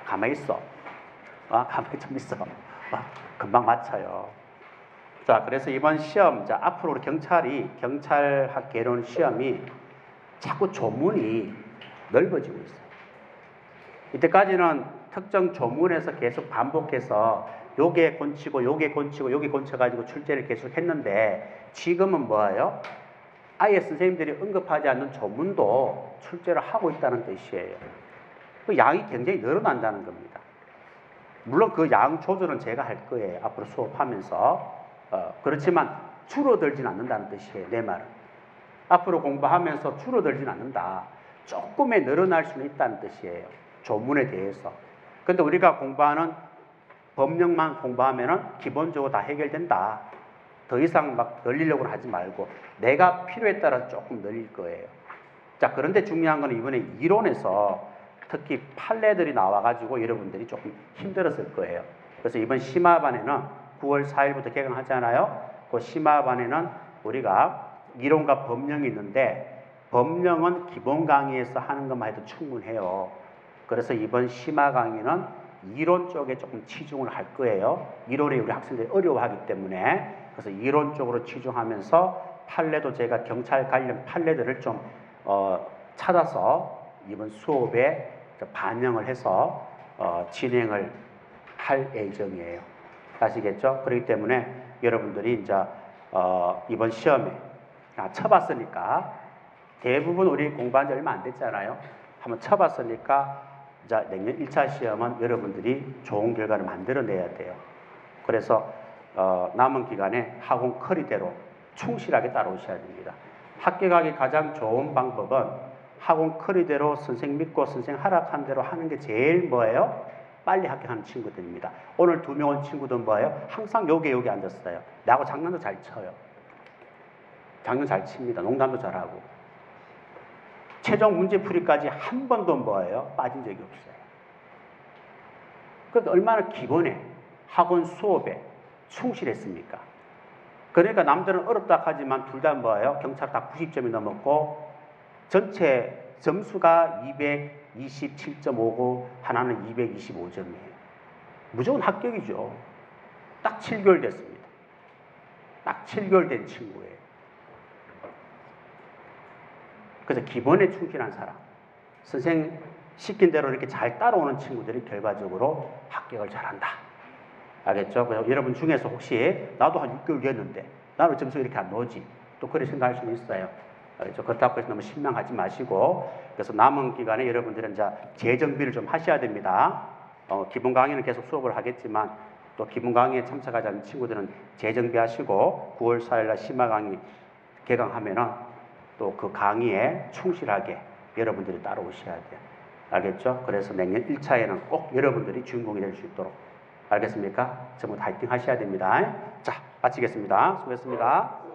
가만히 있어. 가만히 좀 있어. 금방 맞춰요. 자, 그래서 이번 시험, 자, 앞으로 우리 경찰학 개론 시험이 자꾸 조문이 넓어지고 있어요. 이때까지는 특정 조문에서 계속 반복해서 요게 곤치고 요게 곤치고 요게 곤쳐가지고 출제를 계속 했는데 지금은 뭐예요? 아예 선생님들이 언급하지 않는 조문도 출제를 하고 있다는 뜻이에요. 그 양이 굉장히 늘어난다는 겁니다. 물론 그 양 조절은 제가 할 거예요. 앞으로 수업하면서. 그렇지만 줄어들진 않는다는 뜻이에요. 내 말은. 앞으로 공부하면서 줄어들진 않는다. 조금의 늘어날 수는 있다는 뜻이에요. 조문에 대해서. 근데 우리가 공부하는 법령만 공부하면은 기본적으로 다 해결된다. 더 이상 막 늘리려고 하지 말고 내가 필요에 따라 조금 늘릴 거예요. 자, 그런데 중요한 건 이번에 이론에서 특히 판례들이 나와가지고 여러분들이 조금 힘들었을 거예요. 그래서 이번 심화반에는 9월 4일부터 개강하잖아요. 그 심화반에는 우리가 이론과 법령이 있는데 법령은 기본 강의에서 하는 것만 해도 충분해요. 그래서 이번 심화 강의는 이론 쪽에 조금 치중을 할 거예요. 이론에 우리 학생들이 어려워하기 때문에. 그래서 이론 쪽으로 치중하면서 판례도 제가 경찰 관련 판례들을 좀 찾아서 이번 수업에 반영을 해서 진행을 할 예정이에요. 아시겠죠? 그렇기 때문에 여러분들이 이제 이번 시험에 쳐봤으니까 대부분 우리 공부한 지 얼마 안 됐잖아요. 한번 쳐봤으니까 자, 내년 1차 시험은 여러분들이 좋은 결과를 만들어내야 돼요. 그래서 남은 기간에 학원 커리대로 충실하게 따라오셔야 됩니다. 합격하기 가장 좋은 방법은 학원 커리대로 선생 믿고 선생 허락한 대로 하는 게 제일 뭐예요? 빨리 합격하는 친구들입니다. 오늘 2명 온 친구들은 뭐예요? 항상 여기 앉았어요. 나하고 장난도 잘 쳐요. 장난 잘 칩니다. 농담도 잘하고. 최종 문제풀이까지 한 번도 뭐예요? 빠진 적이 없어요. 그러니까 얼마나 기본에 학원 수업에 충실했습니까? 그러니까 남들은 어렵다 하지만 둘 다 뭐예요? 경찰 다 90점이 넘었고 전체 점수가 227.59, 하나는 225점이에요. 무조건 합격이죠. 딱 7개월 됐습니다. 딱 7개월 된 친구예요. 그래서 기본에 충실한 사람, 선생 시킨 대로 이렇게 잘 따라오는 친구들이 결과적으로 합격을 잘한다. 알겠죠? 그래서 여러분 중에서 혹시 나도 한 6개월 됐는데 나는 점수가 이렇게 안 나오지? 또 그렇게 생각할 수는 있어요. 알겠죠? 그렇다고 해서 너무 실망하지 마시고, 그래서 남은 기간에 여러분들은 이제 재정비를 좀 하셔야 됩니다. 기본 강의는 계속 수업을 하겠지만 또 기본 강의에 참석하지 않는 친구들은 재정비하시고 9월 4일날 심화 강의 개강하면은 또 그 강의에 충실하게 여러분들이 따라오셔야 돼요. 알겠죠? 그래서 내년 1차에는 꼭 여러분들이 주인공이 될 수 있도록, 알겠습니까? 전부 다 파이팅 하셔야 됩니다. 자, 마치겠습니다. 수고했습니다.